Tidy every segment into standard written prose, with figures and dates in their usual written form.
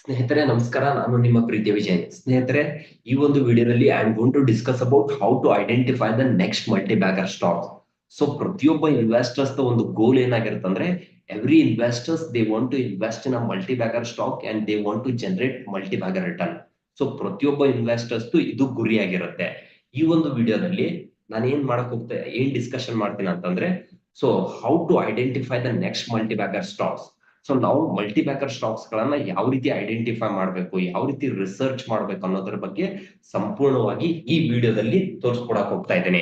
ಸ್ನೇಹಿತರೆ ನಮಸ್ಕಾರ. ನಾನು ನಿಮ್ಮ ಪ್ರೀತಿಯ ವಿಜಯ್. ಸ್ನೇಹಿತರೆ, ಈ ಒಂದು ವಿಡಿಯೋದಲ್ಲಿ I am going to discuss about how to identify the next multi bagger stock. So ಪ್ರತಿಯೊಬ್ಬ ಇನ್ವೆಸ್ಟರ್ಸ್ ಒಂದು ಗೋಲ್ ಏನಾಗಿರುತ್ತೆ ಅಂದ್ರೆ, every investors they want to invest in a multi bagger stock and they want to generate multibagger return. So ಪ್ರತಿಯೊಬ್ಬ investors ಇದು ಗುರಿಯಾಗಿರುತ್ತೆ. ಈ ಒಂದು ವಿಡಿಯೋದಲ್ಲಿ ನಾನು ಏನ್ ಡಿಸ್ಕಷನ್ ಮಾಡ್ತೀನಿ ಅಂತಂದ್ರೆ, so how to identify the next multi bagger stocks. So ನಾವು ಮಲ್ಟಿ ಬ್ಯಾಕರ್ ಸ್ಟಾಕ್ಸ್ ಗಳನ್ನ ಯಾವ ರೀತಿ ಐಡೆಂಟಿಫೈ ಮಾಡಬೇಕು, ಯಾವ ರೀತಿ ರಿಸರ್ಚ್ ಮಾಡಬೇಕು ಅನ್ನೋದ್ರ ಬಗ್ಗೆ ಸಂಪೂರ್ಣವಾಗಿ ಈ ವಿಡಿಯೋದಲ್ಲಿ ತೋರಿಸ್ಕೊಡಕ್ ಹೋಗ್ತಾ ಇದ್ದೇನೆ.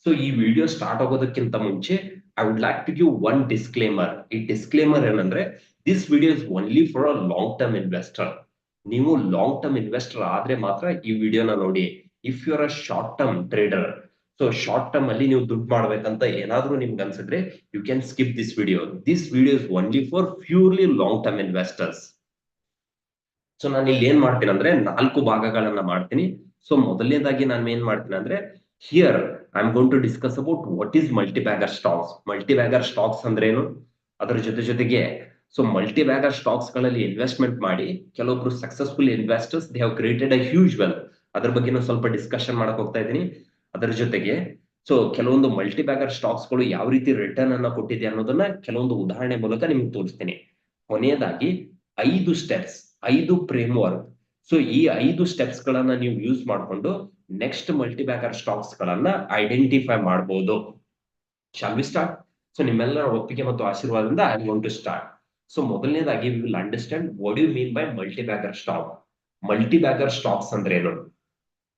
ಸೊ ಈ ವಿಡಿಯೋ ಸ್ಟಾರ್ಟ್ ಆಗೋದಕ್ಕಿಂತ ಮುಂಚೆ I would like to give one disclaimer. ಈ ಡಿಸ್ಕ್ಲೇಮರ್ ಏನಂದ್ರೆ, this video is only for a long term investor. ನೀವು ಲಾಂಗ್ ಟರ್ಮ್ ಇನ್ವೆಸ್ಟರ್ ಆದ್ರೆ ಮಾತ್ರ ಈ ವಿಡಿಯೋನ ನೋಡಿ. If you are a short term trader, so short term ಅಲ್ಲಿ ನೀವು ದುಡ್ಡು ಮಾಡ್ಬೇಕಂತ ಏನಾದ್ರೂ ನಿಮ್ಗೆ ಅನ್ಸಿದ್ರೆ, you can skip this video. This video is only for purely long term investors. So ನಾನು ಇಲ್ಲಿ ಏನ್ ಮಾಡ್ತೀನಿ ಅಂದ್ರೆ, 4 ಭಾಗಗಳನ್ನ ಮಾಡ್ತೀನಿ. ಸೊ ಮೊದಲನೇದಾಗಿ ನಾನು ಏನ್ ಮಾಡ್ತೀನಿ ಅಂದ್ರೆ, here I am going to discuss about what is multi bagger stocks. Multi bagger stocks ಅಂದ್ರೆ ಏನು, ಅದರ ಜೊತೆಗೆ ಸೊ ಮಲ್ಟಿ ಬ್ಯಾಗರ್ ಸ್ಟಾಕ್ಸ್ ಗಳಲ್ಲಿ ಇನ್ವೆಸ್ಟ್ಮೆಂಟ್ ಮಾಡಿ ಕೆಲವೊಬ್ರು successful investors they have created a huge wealth. ಅದ್ರ ಬಗ್ಗೆ ಸ್ವಲ್ಪ ಡಿಸ್ಕಷನ್ ಮಾಡಕ್ ಹೋಗ್ತಾ ಇದ್ದೀನಿ. ಅದರ ಜೊತೆಗೆ ಸೊ ಕೆಲವೊಂದು ಮಲ್ಟಿ ಬ್ಯಾಗರ್ ಸ್ಟಾಕ್ಸ್ ಗಳು ಯಾವ ರೀತಿ ರಿಟರ್ನ್ ಅನ್ನ ಕೊಟ್ಟಿದೆ ಅನ್ನೋದನ್ನ ಕೆಲವೊಂದು ಉದಾಹರಣೆ ಮೂಲಕ ನಿಮ್ಗೆ ತೋರಿಸ್ತೀನಿ. ಕೊನೆಯದಾಗಿ 5 ಸ್ಟೆಪ್ಸ್, 5 ಫ್ರೇಮ್ ವರ್ಕ್. ಸೊ ಈ 5 ಸ್ಟೆಪ್ಸ್ ಗಳನ್ನ ನೀವು ಯೂಸ್ ಮಾಡಿಕೊಂಡು ನೆಕ್ಸ್ಟ್ ಮಲ್ಟಿ ಬ್ಯಾಗರ್ ಸ್ಟಾಕ್ಸ್ ಗಳನ್ನ ಐಡೆಂಟಿಫೈ ಮಾಡಬಹುದು. Shall we start? ಸೊ ನಿಮ್ಮೆಲ್ಲರ ಒಪ್ಪಿಗೆ ಮತ್ತು ಆಶೀರ್ವಾದದಿಂದ I want to start. So ಮೊದಲನೇದಾಗಿ we will understand what you mean by multi bagger stock. Multi bagger stocks ಅಂದ್ರೆ ಏನು?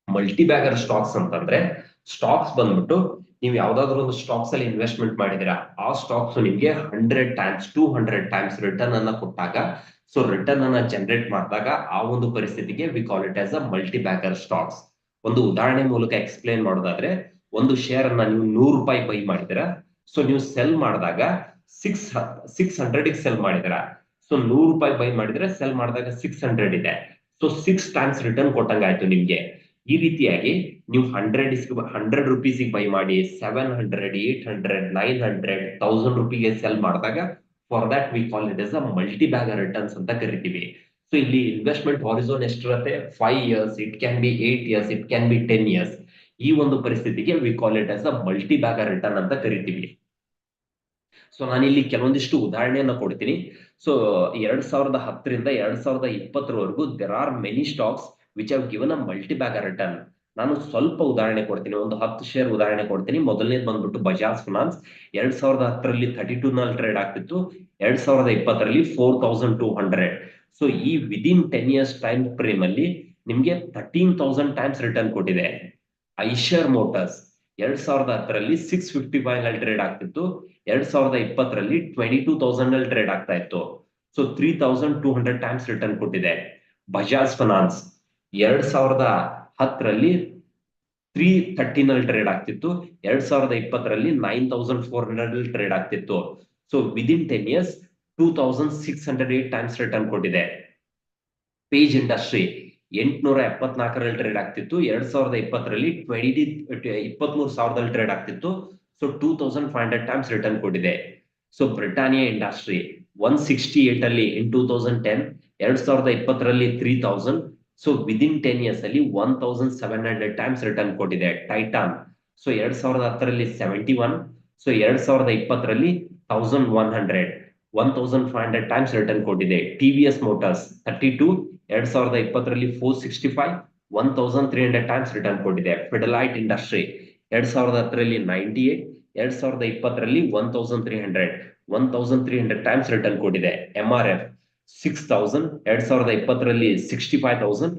ಮಲ್ಟಿ ಬ್ಯಾಗರ್ ಸ್ಟಾಕ್ಸ್ ಅಂತಂದ್ರೆ, ಸ್ಟಾಕ್ಸ್ ಬಂದ್ಬಿಟ್ಟು ನೀವು ಯಾವ್ದಾದ್ರು ಒಂದು ಸ್ಟಾಕ್ಸ್ ಅಲ್ಲಿ ಇನ್ವೆಸ್ಟ್ಮೆಂಟ್ ಮಾಡಿದಿರಾ, ಆ ಸ್ಟಾಕ್ಸ್ ನಿಮ್ಗೆ 100 ಟೈಮ್ಸ್ 200 ಟೈಮ್ಸ್ ರಿಟರ್ನ್ ಅನ್ನ ಕೊಟ್ಟಾಗ, ಸೊ ರಿಟರ್ನ್ ಅನ್ನ ಜನರೇಟ್ ಮಾಡಿದಾಗ ಆ ಒಂದು ಪರಿಸ್ಥಿತಿಗೆ we call it as a multi bagger stocks. ಒಂದು ಉದಾಹರಣೆ ಮೂಲಕ ಎಕ್ಸ್ಪ್ಲೇನ್ ಮಾಡೋದಾದ್ರೆ, ಒಂದು ಶೇರ್ ಅನ್ನ ನೀವು 100 ರೂಪಾಯಿ ಬೈ ಮಾಡಿದಿರಾ, ಸೊ ನೀವು ಸೆಲ್ ಮಾಡಿದಾಗ 600 ಸೆಲ್ ಮಾಡಿದಿರಾ. ಸೊ 100 ರೂಪಾಯಿ ಬೈ ಮಾಡಿದ್ರೆ ಸೆಲ್ ಮಾಡಿದಾಗ 600 ಇದೆ. ಸೊ 6 ಟೈಮ್ಸ್ ರಿಟರ್ನ್ ಕೊಟ್ಟಂಗಾಯ್ತು ನಿಮ್ಗೆ. ಈ ರೀತಿಯಾಗಿ ನೀವು 100 ರುಪೀಸ್ ಬೈ ಮಾಡಿ 700, 800, 900, 1000 ರುಪೀಗೆ ಸೆಲ್ ಮಾಡಿದಾಗ, for that we call it as a multi bagger returns ಅಂತ ಕರಿತೀವಿ. ಸೊ ಇಲ್ಲಿ ಇನ್ವೆಸ್ಟ್ಮೆಂಟ್ ಹಾರಿಝೋನ್ ಎಷ್ಟಿರುತ್ತೆ? 5 years, it can be 8 years, it can be 10 years. ಈ ಒಂದು ಪರಿಸ್ಥಿತಿಗೆ we call it as a multi bagger return ಅಂತ ಕರಿತೀವಿ. ಸೊ ನಾನಿಲ್ಲಿ ಕೆಲವೊಂದಿಷ್ಟು ಉದಾಹರಣೆಯನ್ನ ಕೊಡ್ತೀನಿ. ಸೊ 2010ರಿಂದ 2020ರವರೆಗೂ there are many stocks which have given a multi bagger return. ನಾನು ಸ್ವಲ್ಪ ಉದಾಹರಣೆ ಕೊಡ್ತೀನಿ, ಒಂದು 10 ಶೇರ್ ಉದಾಹರಣೆ ಕೊಡ್ತೀನಿ. ಮೊದಲನೇದು ಬಂದ್ಬಿಟ್ಟು ಬಜಾಜ್ ಫಿನಾನ್ಸ್. 2010ರಲ್ಲಿ 32 ನಲ್ಲಿ ಟ್ರೇಡ್ ಆಗ್ತಿತ್ತು, 2020ರಲ್ಲಿ 4200. ಸೊ ಈ ವಿದಿನ್ 10 ಇಯರ್ಸ್ ಟೈಮ್ ಫ್ರೇಮ್ ಅಲ್ಲಿ ನಿಮ್ಗೆ 13,000 ಟೈಮ್ಸ್ ರಿಟರ್ನ್ ಕೊಟ್ಟಿದೆ. ಐಷರ್ ಮೋಟಾರ್ಸ್ 2010ರಲ್ಲಿ 655 ನಲ್ಲಿ ಟ್ರೇಡ್ ಆಗ್ತಿತ್ತು, 2020ರಲ್ಲಿ 22,000 ನಲ್ಲಿ ಟ್ರೇಡ್ ಆಗ್ತಾ ಇತ್ತು. ಸೊ 3,200 ಟೈಮ್ಸ್ ರಿಟರ್ನ್ ಕೊಟ್ಟಿದೆ. ಬಜಾಜ್ ಫಿನಾನ್ಸ್ 2010ರಲ್ಲಿ 330 ನಲ್ಲಿ ಟ್ರೇಡ್ ಆಗ್ತಿತ್ತು, 2020ರಲ್ಲಿ 9,400 ಟ್ರೇಡ್ ಆಗ್ತಿತ್ತು. So within 10 years 2,608 times return ಕೊಟ್ಟಿದೆ. ಪೇಜ್ ಇಂಡಸ್ಟ್ರಿ 874ರಲ್ಲಿ ಟ್ರೇಡ್ ಆಗ್ತಿತ್ತು, 2020ರಲ್ಲಿ 23,000 ಟ್ರೇಡ್ ಆಗ್ತಿತ್ತು. ಸೊ 2,500 ಟೈಮ್ಸ್ ರಿಟರ್ನ್ ಕೊಟ್ಟಿದೆ. ಸೊ ಬ್ರಿಟಾನಿಯಾ ಇಂಡಸ್ಟ್ರಿ 168 ಅಲ್ಲಿ ಇನ್ 2010, 2020ರಲ್ಲಿ 3,000. ಸೊ ವಿದಿನ್ 10 ಇಯರ್ಸ್ ಅಲ್ಲಿ 1,700 ಟೈಮ್ಸ್ ರಿಟರ್ನ್ ಕೊಟ್ಟಿದೆ. ಟೈಟಾನ್ 2010ರಲ್ಲಿ 71, ಸೊ 2020ರಲ್ಲಿ 1,100, 1,500 ಟೈಮ್ಸ್ ರಿಟರ್ನ್ ಕೊಟ್ಟಿದೆ. ಟಿವಿಎಸ್ ಮೋಟಾರ್ಸ್ 32, 2020ರಲ್ಲಿ 465, 1,300 ಟೈಮ್ಸ್ ರಿಟರ್ನ್ ಕೊಟ್ಟಿದೆ. ಫಿಡೆಲೈಟ್ ಇಂಡಸ್ಟ್ರಿ 2010ರಲ್ಲಿ 98, 2020ರಲ್ಲಿ 1,300 ಟೈಮ್ಸ್ ರಿಟರ್ನ್ ಕೊಟ್ಟಿದೆ. ಎಂಆರ್ಎಫ್ 6,000, 2020ರಲ್ಲಿ 65,000,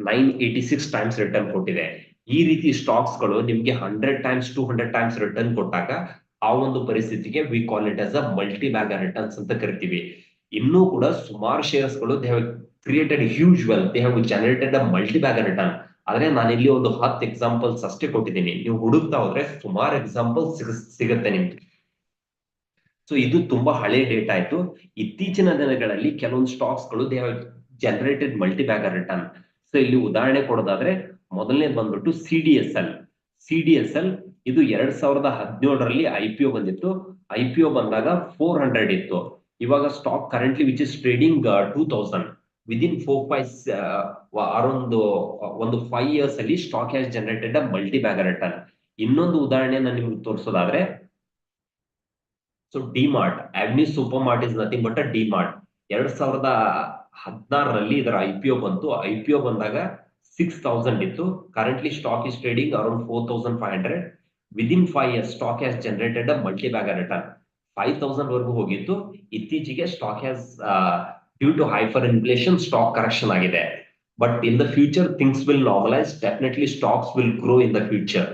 986 ಟೈಮ್ಸ್ ರಿಟರ್ನ್ ಕೊಟ್ಟಿದೆ. ಈ ರೀತಿ ಸ್ಟಾಕ್ಸ್ ಗಳು ನಿಮ್ಗೆ 100 ಟೈಮ್ಸ್ 200 ಟೈಮ್ಸ್ ರಿಟರ್ನ್ ಕೊಟ್ಟಾಗ ಆ ಒಂದು ಪರಿಸ್ಥಿತಿಗೆ we call it as a multi bagger returns ಅಂತ ಕರಿತೀವಿ. ಇನ್ನೂ ಕೂಡ ಸುಮಾರು ಶೇರ್ಸ್ ಗಳು they have created huge wealth, they have generated a multi bagger return. ಆದ್ರೆ ನಾನು ಇಲ್ಲಿ ಒಂದು 10 ಎಕ್ಸಾಂಪಲ್ಸ್ ಅಷ್ಟೇ ಕೊಟ್ಟಿದ್ದೀನಿ. ನೀವು ಹುಡುಕ್ತಾ ಹೋದ್ರೆ ಸುಮಾರು ಎಕ್ಸಾಂಪಲ್ಸ್ ಸಿಗುತ್ತೆ ನಿಮ್ಗೆ. ಸೊ ಇದು ತುಂಬಾ ಹಳೆ ಡೇಟ್ ಆಯ್ತು. ಇತ್ತೀಚಿನ ದಿನಗಳಲ್ಲಿ ಕೆಲವೊಂದು ಸ್ಟಾಕ್ಸ್ ಗಳು they have generated multi bagger return. So ಇಲ್ಲಿ ಉದಾಹರಣೆ ಕೊಡೋದಾದ್ರೆ, ಮೊದಲನೇ ಬಂದ್ಬಿಟ್ಟು ಸಿಡಿಎಸ್ಎಲ್. ಇದು 2017ರಲ್ಲಿ IPO ಬಂದಿತ್ತು. IPO ಬಂದಾಗ 400 ಇತ್ತು. ಇವಾಗ stock currently which is trading 2000. Within 4-5 ಒಂದು 5 years ಅಲ್ಲಿ stock has generated a multi bagger return. ಇನ್ನೊಂದು ಉದಾಹರಣೆ ನಾನು ನಿಮ್ಗೆ ತೋರಿಸೋದಾದ್ರೆ, so DMart, Avenue Super Mart is nothing but a DMart. 2016ರಲ್ಲಿ ಇದರ IPO ಬಂತು. IPO ಬಂದಾಗ 6,000 ಇತ್ತು. Currently stock is trading around 4,500. Within 5 years stock has generated a multi bagger return. 5,000 ವರೆಗೂ ಹೋಗಿತ್ತು. ಇತ್ತೀಚೆಗೆ stock has due to hyper inflation stock correction ಆಗಿದೆ. But in the future things will normalise. Definitely stocks will grow in the future.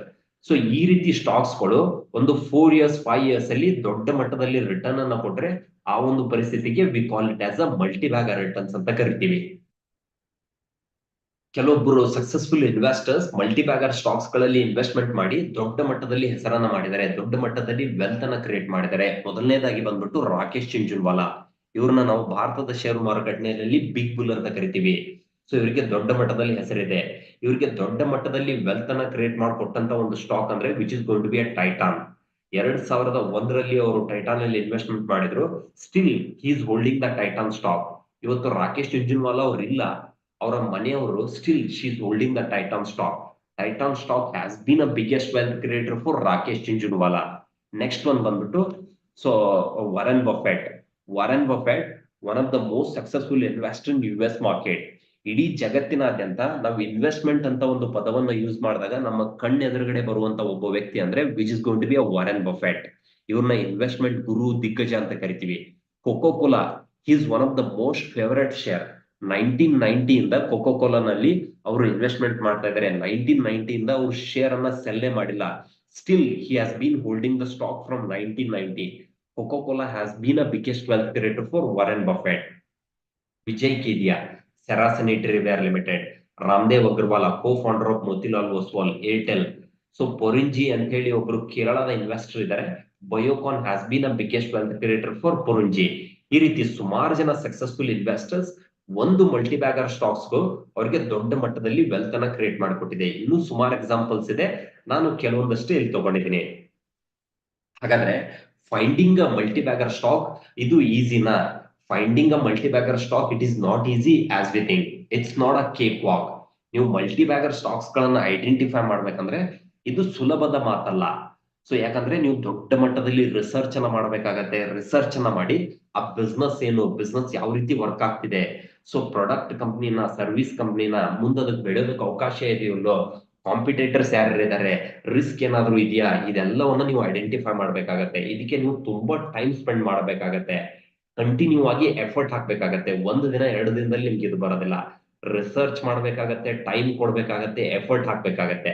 So ಈ ರೀತಿ stocks ಗಳು ಒಂದು 4 years 5 years ಅಲ್ಲಿ ದೊಡ್ಡ ಮಟ್ಟದಲ್ಲಿ ರಿಟರ್ನ್ ಅನ್ನ ಕೊಟ್ರೆ ಆ ಒಂದು ಪರಿಸ್ಥಿತಿಗೆ we call it as a multi bagger returns ಅಂತ ಕರಿತೀವಿ. ಕೆಲವೊಬ್ಬರು successful investors multi bagger stocks ಗಳಲ್ಲಿ ಇನ್ವೆಸ್ಟ್ಮೆಂಟ್ ಮಾಡಿ ದೊಡ್ಡ ಮಟ್ಟದಲ್ಲಿ ಹೆಸರನ್ನ ಮಾಡಿದ್ದಾರೆ, ದೊಡ್ಡ ಮಟ್ಟದಲ್ಲಿ ವೆಲ್ತ್ ಅನ್ನ ಕ್ರಿಯೇಟ್ ಮಾಡಿದ್ದಾರೆ. ಮೊದಲನೇದಾಗಿ ಬಂದ್ಬಿಟ್ಟು ರಾಕೇಶ್ ಚಿಂಚುನ್ವಾಲಾ. ಇವ್ರನ್ನ ನಾವು ಭಾರತದ ಷೇರು ಮಾರುಕಟ್ಟೆಯಲ್ಲಿ ಬಿಗ್ ಬುಲ್ ಅಂತ ಕರಿತೀವಿ. ಸೊ ಇವರಿಗೆ ದೊಡ್ಡ ಮಟ್ಟದಲ್ಲಿ ಹೆಸರಿದೆ. ಇವರಿಗೆ ದೊಡ್ಡ ಮಟ್ಟದಲ್ಲಿ ವೆಲ್ತ್ ಅನ್ನ ಕ್ರಿಯೇಟ್ ಮಾಡಿಕೊಟ್ಟಂತ ಒಂದು ಸ್ಟಾಕ್ ಅಂದ್ರೆ which is going to be a Titan. 2001ರಲ್ಲಿ ಅವರು ಟೈಟಾನ್ ಅಲ್ಲಿ ಇನ್ವೆಸ್ಟ್ಮೆಂಟ್ ಮಾಡಿದ್ರು. Still he is holding the Titan stock. ಇವತ್ತು ರಾಕೇಶ್ ಚಿಂಚುನ್ವಾಲಾ ಅವ್ರು ಇಲ್ಲ, ಅವರ ಮನೆಯವರು still she is holding the Titan stock. Titan stock has been a biggest wealth creator for Rakesh Jhunjhunwala. Next one ಬಂದ್ಬಿಟ್ಟು so Warren Buffett. Warren Buffett one of the most successful investor in US market. ಇಡೀ ಜಗತ್ತಿನಾದ್ಯಂತ ನಾವು investment ಅಂತ ಒಂದು ಪದವನ್ನ use ಮಾಡಿದಾಗ ನಮ್ಮ ಕಣ್ಣೆದುರುಗಡೆ ಬರುವಂತ ಒಬ್ಬ ವ್ಯಕ್ತಿ ಅಂದ್ರೆ which is going to be a Warren Buffett. ಇವ್ರನ್ನ ಇನ್ವೆಸ್ಟ್ಮೆಂಟ್ ಗುರು, ದಿಗ್ಗಜ ಅಂತ ಕರಿತೀವಿ. Coca Cola, he is one of the most favourite share. 1990 ಇಂದ ಕೊಕೋ ಕೋಲಾನಲ್ಲಿ ಅವರು ಇನ್ವೆಸ್ಟ್ಮೆಂಟ್ ಮಾಡ್ತಾ ಇದ್ದಾರೆ. 1990 ಇಂದ ಅವ್ರು ಶೇರ್ ಅನ್ನ ಸೆಲ್ಲೇ ಮಾಡಿಲ್ಲ. Still he has been holding the stock from 1990. Coca Cola has been a biggest wealth creator for Warren Buffett. Vijay Kedia, Cera Sanitaryware Limited. Ramdeo Agrawal, co founder of Motilal Oswal, Airtel. So Porinju ಅಂತ ಹೇಳಿ ಒಬ್ರು ಕೇರಳದ ಇನ್ವೆಸ್ಟರ್ ಇದ್ದಾರೆ. Biocon has been a biggest wealth creator for Porinju. ಈ ರೀತಿ ಸುಮಾರು ಜನ successful investors ಒಂದು ಮಲ್ಟಿ ಬ್ಯಾಗರ್ ಸ್ಟಾಕ್ಸ್ ಅವರಿಗೆ ದೊಡ್ಡ ಮಟ್ಟದಲ್ಲಿ ವೆಲ್ತ್ ಅನ್ನ ಕ್ರಿಯೇಟ್ ಮಾಡಿಕೊಟ್ಟಿದೆ. ಇನ್ನೂ ಸುಮಾರು ಎಕ್ಸಾಂಪಲ್ಸ್ ಇದೆ, ನಾನು ಕೆಲವೊಂದಷ್ಟು ಇಲ್ಲಿ ತಗೊಂಡಿದ್ದೀನಿ. ಹಾಗಾದ್ರೆ finding a multi bagger stock ಇದು ಈಸಿನಾ? Finding a multi bagger stock it is not easy as we think. It's not a cake walk. ನೀವು ಮಲ್ಟಿ ಬ್ಯಾಗರ್ ಸ್ಟಾಕ್ಸ್ ಗಳನ್ನ ಐಡೆಂಟಿಫೈ ಮಾಡ್ಬೇಕಂದ್ರೆ ಇದು ಸುಲಭದ ಮಾತಲ್ಲ. ಸೊ ಯಾಕಂದ್ರೆ ನೀವು ದೊಡ್ಡ ಮಟ್ಟದಲ್ಲಿ ರಿಸರ್ಚ್ ಅನ್ನ ಮಾಡ್ಬೇಕಾಗತ್ತೆ. ರಿಸರ್ಚ್ ಅನ್ನ ಮಾಡಿ ಆ ಬಿಸ್ನೆಸ್ ಏನು, ಬಿಸ್ನೆಸ್ ಯಾವ ರೀತಿ ವರ್ಕ್ ಆಗ್ತಿದೆ, ಸೊ ಪ್ರಾಡಕ್ಟ್ ಕಂಪ್ನಿನ, ಸರ್ವಿಸ್ ಕಂಪ್ನಿನ ಮುಂದದಕ್ಕೆ ಬೆಳೆಯೋದಕ್ಕೆ ಅವಕಾಶ ಇದೆಯಲ್ಲೋ, ಕಾಂಪಿಟೇಟರ್ಸ್ ಯಾರಿದ್ದಾರೆ, ರಿಸ್ಕ್ ಏನಾದ್ರು ಇದೆಯಾ, ಇದೆಲ್ಲವನ್ನ ನೀವು ಐಡೆಂಟಿಫೈ ಮಾಡ್ಬೇಕಾಗತ್ತೆ. ಇದಕ್ಕೆ ನೀವು ತುಂಬಾ ಟೈಮ್ ಸ್ಪೆಂಡ್ ಮಾಡಬೇಕಾಗತ್ತೆ. ಕಂಟಿನ್ಯೂ ಆಗಿ ಎಫರ್ಟ್ ಹಾಕ್ಬೇಕಾಗತ್ತೆ. ಒಂದು ದಿನ 2 ದಿನದಲ್ಲಿ ನಿಮ್ಗೆ ಇದು ಬರೋದಿಲ್ಲ. ರಿಸರ್ಚ್ ಮಾಡ್ಬೇಕಾಗತ್ತೆ, ಟೈಮ್ ಕೊಡ್ಬೇಕಾಗತ್ತೆ, ಎಫರ್ಟ್ ಹಾಕ್ಬೇಕಾಗತ್ತೆ.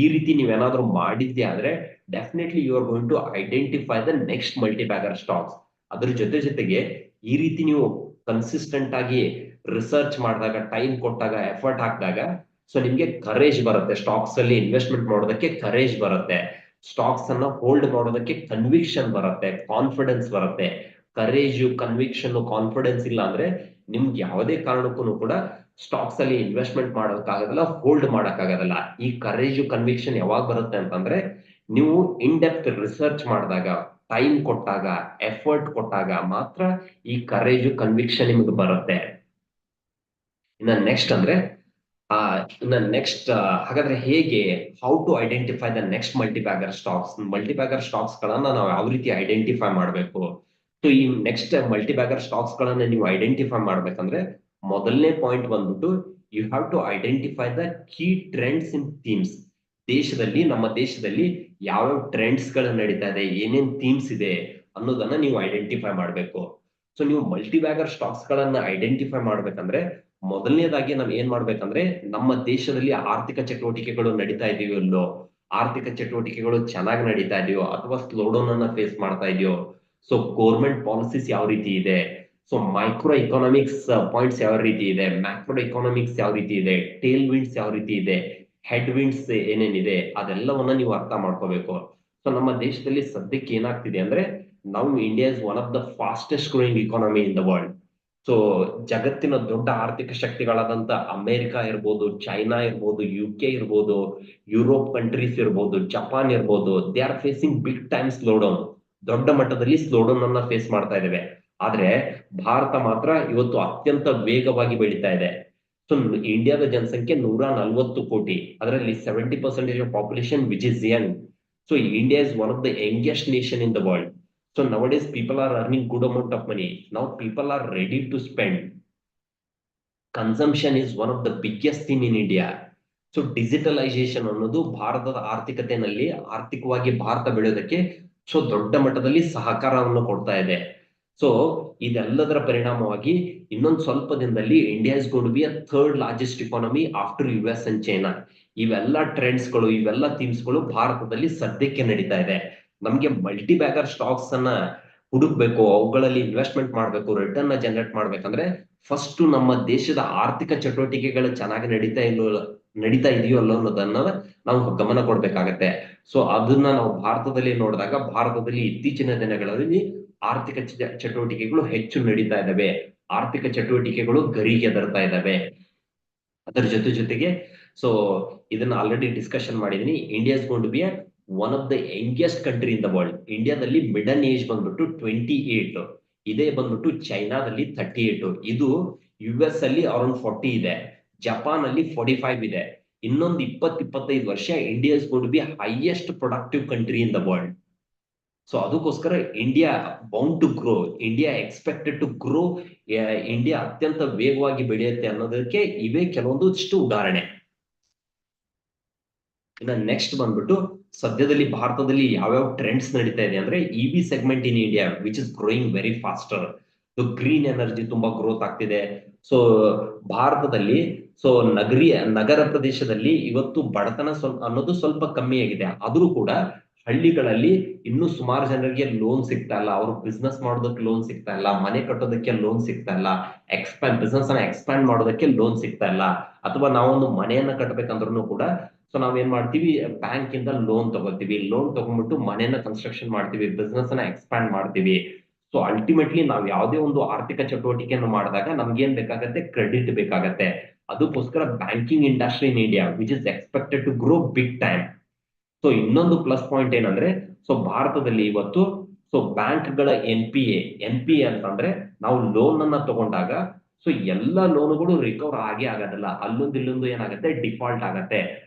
ಈ ರೀತಿ ನೀವೇನಾದ್ರೂ ಮಾಡಿದ್ದೆ ಆದ್ರೆ definitely you are going to identify the next multi bagger stocks. ಅದ್ರ ಜೊತೆಗೆ ಈ ರೀತಿ ನೀವು ಕನ್ಸಿಸ್ಟೆಂಟ್ ಆಗಿ ರಿಸರ್ಚ್ ಮಾಡಿದಾಗ, ಟೈಮ್ ಕೊಟ್ಟಾಗ, ಎಫರ್ಟ್ ಹಾಕಿದಾಗ ಸೊ ನಿಮ್ಗೆ ಕರೇಜ್ ಬರುತ್ತೆ. ಸ್ಟಾಕ್ಸ್ ಅಲ್ಲಿ ಇನ್ವೆಸ್ಟ್ಮೆಂಟ್ ಮಾಡೋದಕ್ಕೆ ಕರೇಜ್ ಬರುತ್ತೆ. ಸ್ಟಾಕ್ಸ್ ಅನ್ನ ಹೋಲ್ಡ್ ಮಾಡೋದಕ್ಕೆ ಕನ್ವಿಕ್ಷನ್ ಬರುತ್ತೆ, ಕಾನ್ಫಿಡೆನ್ಸ್ ಬರುತ್ತೆ. ಕರೇಜ್, ಕನ್ವಿಕ್ಷನ್, ಕಾನ್ಫಿಡೆನ್ಸ್ ಇಲ್ಲ ಅಂದ್ರೆ ನಿಮ್ಗೆ ಯಾವುದೇ ಕಾರಣಕ್ಕೂ ಕೂಡ ಸ್ಟಾಕ್ಸ್ ಅಲ್ಲಿ ಇನ್ವೆಸ್ಟ್ಮೆಂಟ್ ಮಾಡೋಕ್ಕಾಗೋದಿಲ್ಲ, ಹೋಲ್ಡ್ ಮಾಡೋಕ್ಕಾಗೋದಿಲ್ಲ. ಈ ಕರೇಜ್, ಕನ್ವಿಕ್ಷನ್ ಯಾವಾಗ ಬರುತ್ತೆ ಅಂತಂದ್ರೆ ನೀವು ಇನ್ ಡೆಪ್ತ್ ರಿಸರ್ಚ್ ಮಾಡಿದಾಗ, ಟೈಮ್ ಕೊಟ್ಟಾಗ, ಎಫರ್ಟ್ ಕೊಟ್ಟಾಗ ಮಾತ್ರ ಈ ಕರೇಜ್, ಕನ್ವಿಕ್ಷನ್ ನಿಮ್ಗೆ ಬರುತ್ತೆ. ಇನ್ನ ನೆಕ್ಸ್ಟ್ ಅಂದ್ರೆ ಹಾಗಾದ್ರೆ ಹೇಗೆ, how to identify the next multi bagger stocks. Multi bagger stocks ಗಳನ್ನ ನಾವು ಯಾವ ರೀತಿ ಐಡೆಂಟಿಫೈ ಮಾಡಬೇಕು? ಸೊ ಈ ನೆಕ್ಸ್ಟ್ ಮಲ್ಟಿ ಬ್ಯಾಗರ್ ಸ್ಟಾಕ್ಸ್ ಗಳನ್ನ ನೀವು ಐಡೆಂಟಿಫೈ ಮಾಡ್ಬೇಕಂದ್ರೆ ಮೊದಲನೇ ಪಾಯಿಂಟ್ ಬಂದ್ಬಿಟ್ಟು you have to identify the key trends in themes. ನಮ್ಮ ದೇಶದಲ್ಲಿ ಯಾವ್ಯಾವ ಟ್ರೆಂಡ್ಸ್ ಗಳು ನಡೀತಾ ಇದೆ, ಏನೇನ್ ಥೀಮ್ಸ್ ಇದೆ ಅನ್ನೋದನ್ನ ನೀವು ಐಡೆಂಟಿಫೈ ಮಾಡ್ಬೇಕು. ಸೊ ನೀವು ಮಲ್ಟಿ ಬ್ಯಾಗರ್ ಸ್ಟಾಕ್ಸ್ ಗಳನ್ನ ಐಡೆಂಟಿಫೈ ಮಾಡ್ಬೇಕಂದ್ರೆ ಮೊದಲನೇದಾಗಿ ನಾವ್ ಏನ್ ಮಾಡ್ಬೇಕಂದ್ರೆ ನಮ್ಮ ದೇಶದಲ್ಲಿ ಆರ್ಥಿಕ ಚಟುವಟಿಕೆಗಳು ನಡೀತಾ ಇದೆಯೋ ಇಲ್ಲೋ, ಆರ್ಥಿಕ ಚಟುವಟಿಕೆಗಳು ಚೆನ್ನಾಗಿ ನಡೀತಾ ಇದೆಯೋ ಅಥವಾ ಸ್ಲೋಡೌನ್ ಅನ್ನ ಫೇಸ್ ಮಾಡ್ತಾ ಇದೆಯೋ, ಸೊ ಗೌರ್ಮೆಂಟ್ ಪಾಲಿಸೀಸ್ ಯಾವ ರೀತಿ ಇದೆ, ಸೊ ಮೈಕ್ರೋ ಎಕಾನಾಮಿಕ್ಸ್ ಪಾಯಿಂಟ್ಸ್ ಯಾವ ರೀತಿ ಇದೆ, ಮ್ಯಾಕ್ರೋ ಎಕಾನಾಮಿಕ್ಸ್ ಯಾವ ರೀತಿ ಇದೆ, ಟೇಲ್ ವಿಂಡ್ಸ್ ಯಾವ ರೀತಿ ಇದೆ, ಹೆಡ್ ವಿಂಡ್ಸ್ ಏನೇನಿದೆ, ಅದೆಲ್ಲವನ್ನ ನೀವು ಅರ್ಥ ಮಾಡ್ಕೋಬೇಕು. ಸೊ ನಮ್ಮ ದೇಶದಲ್ಲಿ ಸದ್ಯಕ್ಕೆ ಏನಾಗ್ತಿದೆ ಅಂದ್ರೆ ನಾವು India is one of the fastest growing economy in the world. So ಜಗತ್ತಿನ ದೊಡ್ಡ ಆರ್ಥಿಕ ಶಕ್ತಿಗಳಾದಂತ ಅಮೆರಿಕ ಇರ್ಬೋದು, ಚೈನಾ ಇರ್ಬೋದು, UK ಇರ್ಬೋದು, ಯುರೋಪ್ ಕಂಟ್ರೀಸ್ ಇರ್ಬೋದು, ಜಪಾನ್ ಇರ್ಬೋದು, they are facing big time slowdown. ದೊಡ್ಡ ಮಟ್ಟದಲ್ಲಿ ಸ್ಲೋಡೌನ್ ಅನ್ನ ಫೇಸ್ ಮಾಡ್ತಾ ಇದ್ದೇವೆ. ಆದ್ರೆ ಭಾರತ ಮಾತ್ರ ಇವತ್ತು ಅತ್ಯಂತ ವೇಗವಾಗಿ ಬೆಳೀತಾ ಇದೆ. ಸೊ ಇಂಡಿಯಾದ ಜನಸಂಖ್ಯೆ 140 ಕೋಟಿ, ಅದರಲ್ಲಿ 70% of population which is young. So India is one of the youngest nation in the world. So nowadays people are earning good amount of money. Now people are ready to spend. Consumption is one of the biggest thing in India. So digitalisation ಅನ್ನೋದು ಭಾರತದ ಆರ್ಥಿಕತೆಯಲ್ಲಿ ಆರ್ಥಿಕವಾಗಿ ಭಾರತ ಬೆಳೆಯೋದಕ್ಕೆ so ದೊಡ್ಡ ಮಟ್ಟದಲ್ಲಿ ಸಹಕಾರವನ್ನು ಕೊಡ್ತಾ ಇದೆ. ಸೊ ಇದೆಲ್ಲದರ ಪರಿಣಾಮವಾಗಿ ಇನ್ನೊಂದು ಸ್ವಲ್ಪ ದಿನದಲ್ಲಿ India is gone to be a third largest economy after US and China. ಇವೆಲ್ಲ ಟ್ರೆಂಡ್ಸ್ಗಳು, ಇವೆಲ್ಲ ಥೀಮ್ಸ್ಗಳು ಭಾರತದಲ್ಲಿ ಸದ್ಯಕ್ಕೆ ನಡೀತಾ ಇದೆ. ನಮ್ಗೆ ಮಲ್ಟಿ ಬ್ಯಾಗರ್ ಸ್ಟಾಕ್ಸ್ ಅನ್ನ ಹುಡುಕ್ಬೇಕು, ಅವುಗಳಲ್ಲಿ ಇನ್ವೆಸ್ಟ್ಮೆಂಟ್ ಮಾಡ್ಬೇಕು, ರಿಟರ್ನ್ ಜನರೇಟ್ ಮಾಡ್ಬೇಕಂದ್ರೆ ಫಸ್ಟ್ ನಮ್ಮ ದೇಶದ ಆರ್ಥಿಕ ಚಟುವಟಿಕೆಗಳು ಚೆನ್ನಾಗಿ ನಡೀತಾ ಇದೆಯೋ ಅಲ್ಲೋ ಅನ್ನೋದನ್ನ ನಾವು ಗಮನ ಕೊಡ್ಬೇಕಾಗತ್ತೆ. ಸೊ ಅದನ್ನ ನಾವು ಭಾರತದಲ್ಲಿ ನೋಡಿದಾಗ ಭಾರತದಲ್ಲಿ ಇತ್ತೀಚಿನ ದಿನಗಳಲ್ಲಿ ಆರ್ಥಿಕ ಚಟುವಟಿಕೆಗಳು ಹೆಚ್ಚು ನಡೀತಾ ಇದ್ದಾವೆ, ಆರ್ಥಿಕ ಚಟುವಟಿಕೆಗಳು ಗರಿಗೆ ಎದರ್ತಾ ಇದ್ದಾವೆ. ಅದರ ಜೊತೆಗೆ ಸೊ ಇದನ್ನ ಆಲ್ರೆಡಿ ಡಿಸ್ಕಷನ್ ಮಾಡಿದೀನಿ. India is gone to be one of the youngest country in the world. ಇಂಡಿಯಾದಲ್ಲಿ ಮಿಡಲ್ ಏಜ್ ಬಂದ್ಬಿಟ್ಟು 28, ಇದೇ ಬಂದ್ಬಿಟ್ಟು ಚೈನಾದಲ್ಲಿ 38, ಇದು US ಅಲ್ಲಿ ಅರೌಂಡ್ 40 ಇದೆ, ಜಪಾನ್ ಅಲ್ಲಿ 45 ಇದೆ. ಇನ್ನೊಂದು 20-25 ವರ್ಷ India is gone to be highest productive country in the world. So ಅದಕ್ಕೋಸ್ಕರ India bound to grow, India expected to grow, India ಅತ್ಯಂತ ವೇಗವಾಗಿ ಬೆಳೆಯುತ್ತೆ ಅನ್ನೋದಕ್ಕೆ ಇವೇ ಕೆಲವೊಂದಿಷ್ಟು ಉದಾಹರಣೆ. ಇನ್ನ ನೆಕ್ಸ್ಟ್ ಬಂದ್ಬಿಟ್ಟು ಸದ್ಯದಲ್ಲಿ ಭಾರತದಲ್ಲಿ ಯಾವ್ಯಾವ ಟ್ರೆಂಡ್ಸ್ ನಡೀತಾ ಇದೆ ಅಂದ್ರೆ EV segment in India which is growing very faster. Green energy ತುಂಬಾ ಗ್ರೋತ್ ಆಗ್ತಿದೆ. ಸೊ ಭಾರತದಲ್ಲಿ ಸೊ ನಗರ ಪ್ರದೇಶದಲ್ಲಿ ಇವತ್ತು ಬಡತನ ಅನ್ನೋದು ಸ್ವಲ್ಪ ಕಮ್ಮಿ ಆಗಿದೆ. ಆದ್ರೂ ಕೂಡ ಹಳ್ಳಿಗಳಲ್ಲಿ ಇನ್ನೂ ಸುಮಾರು ಜನರಿಗೆ ಲೋನ್ ಸಿಗ್ತಾ ಇಲ್ಲ, ಅವ್ರು ಬಿಸ್ನೆಸ್ ಮಾಡೋದಕ್ಕೆ ಲೋನ್ ಸಿಗ್ತಾ ಇಲ್ಲ, ಮನೆ ಕಟ್ಟೋದಕ್ಕೆ ಲೋನ್ ಸಿಗ್ತಾ ಇಲ್ಲ, ಬಿಸ್ನೆಸ್ ಅನ್ನ ಎಕ್ಸ್ಪ್ಯಾಂಡ್ ಮಾಡೋದಕ್ಕೆ ಲೋನ್ ಸಿಗ್ತಾ ಇಲ್ಲ. ಅಥವಾ ನಾವೊಂದು ಮನೆಯನ್ನ ಕಟ್ಟಬೇಕಂದ್ರೂ ಕೂಡ ಸೊ ನಾವೇನ್ ಮಾಡ್ತೀವಿ, ಬ್ಯಾಂಕ್ ಇಂದ ಲೋನ್ ತಗೋತೀವಿ, ಲೋನ್ ತಗೊಂಡ್ಬಿಟ್ಟು ಮನೆಯನ್ನ ಕನ್ಸ್ಟ್ರಕ್ಷನ್ ಮಾಡ್ತೀವಿ, ಬಿಸ್ನೆಸ್ ಅನ್ನ ಎಕ್ಸ್ಪ್ಯಾಂಡ್ ಮಾಡ್ತೀವಿ. ಸೊ ಅಲ್ಟಿಮೇಟ್ಲಿ ನಾವು ಯಾವುದೇ ಒಂದು ಆರ್ಥಿಕ ಚಟುವಟಿಕೆಯನ್ನು ಮಾಡಿದಾಗ ನಮ್ಗೆ ಏನ್ ಬೇಕಾಗತ್ತೆ, ಕ್ರೆಡಿಟ್ ಬೇಕಾಗತ್ತೆ. ಅದಕ್ಕೋಸ್ಕರ banking industry in India which is expected to grow big time. So ಇನ್ನೊಂದು ಪ್ಲಸ್ ಪಾಯಿಂಟ್ ಏನಂದ್ರೆ ಸೊ ಭಾರತದಲ್ಲಿ ಇವತ್ತು ಸೊ ಬ್ಯಾಂಕ್ಗಳ NPA ಅಂತಂದ್ರೆ ನಾವು ಲೋನ್ ಅನ್ನ ತಗೊಂಡಾಗ ಸೊ ಎಲ್ಲಾ ಲೋನ್ಗಳು ರಿಕವರ್ ಆಗೋದಿಲ್ಲ, ಅಲ್ಲೊಂದು ಇಲ್ಲೊಂದು ಏನಾಗುತ್ತೆ, ಡಿಫಾಲ್ಟ್ ಆಗತ್ತೆ.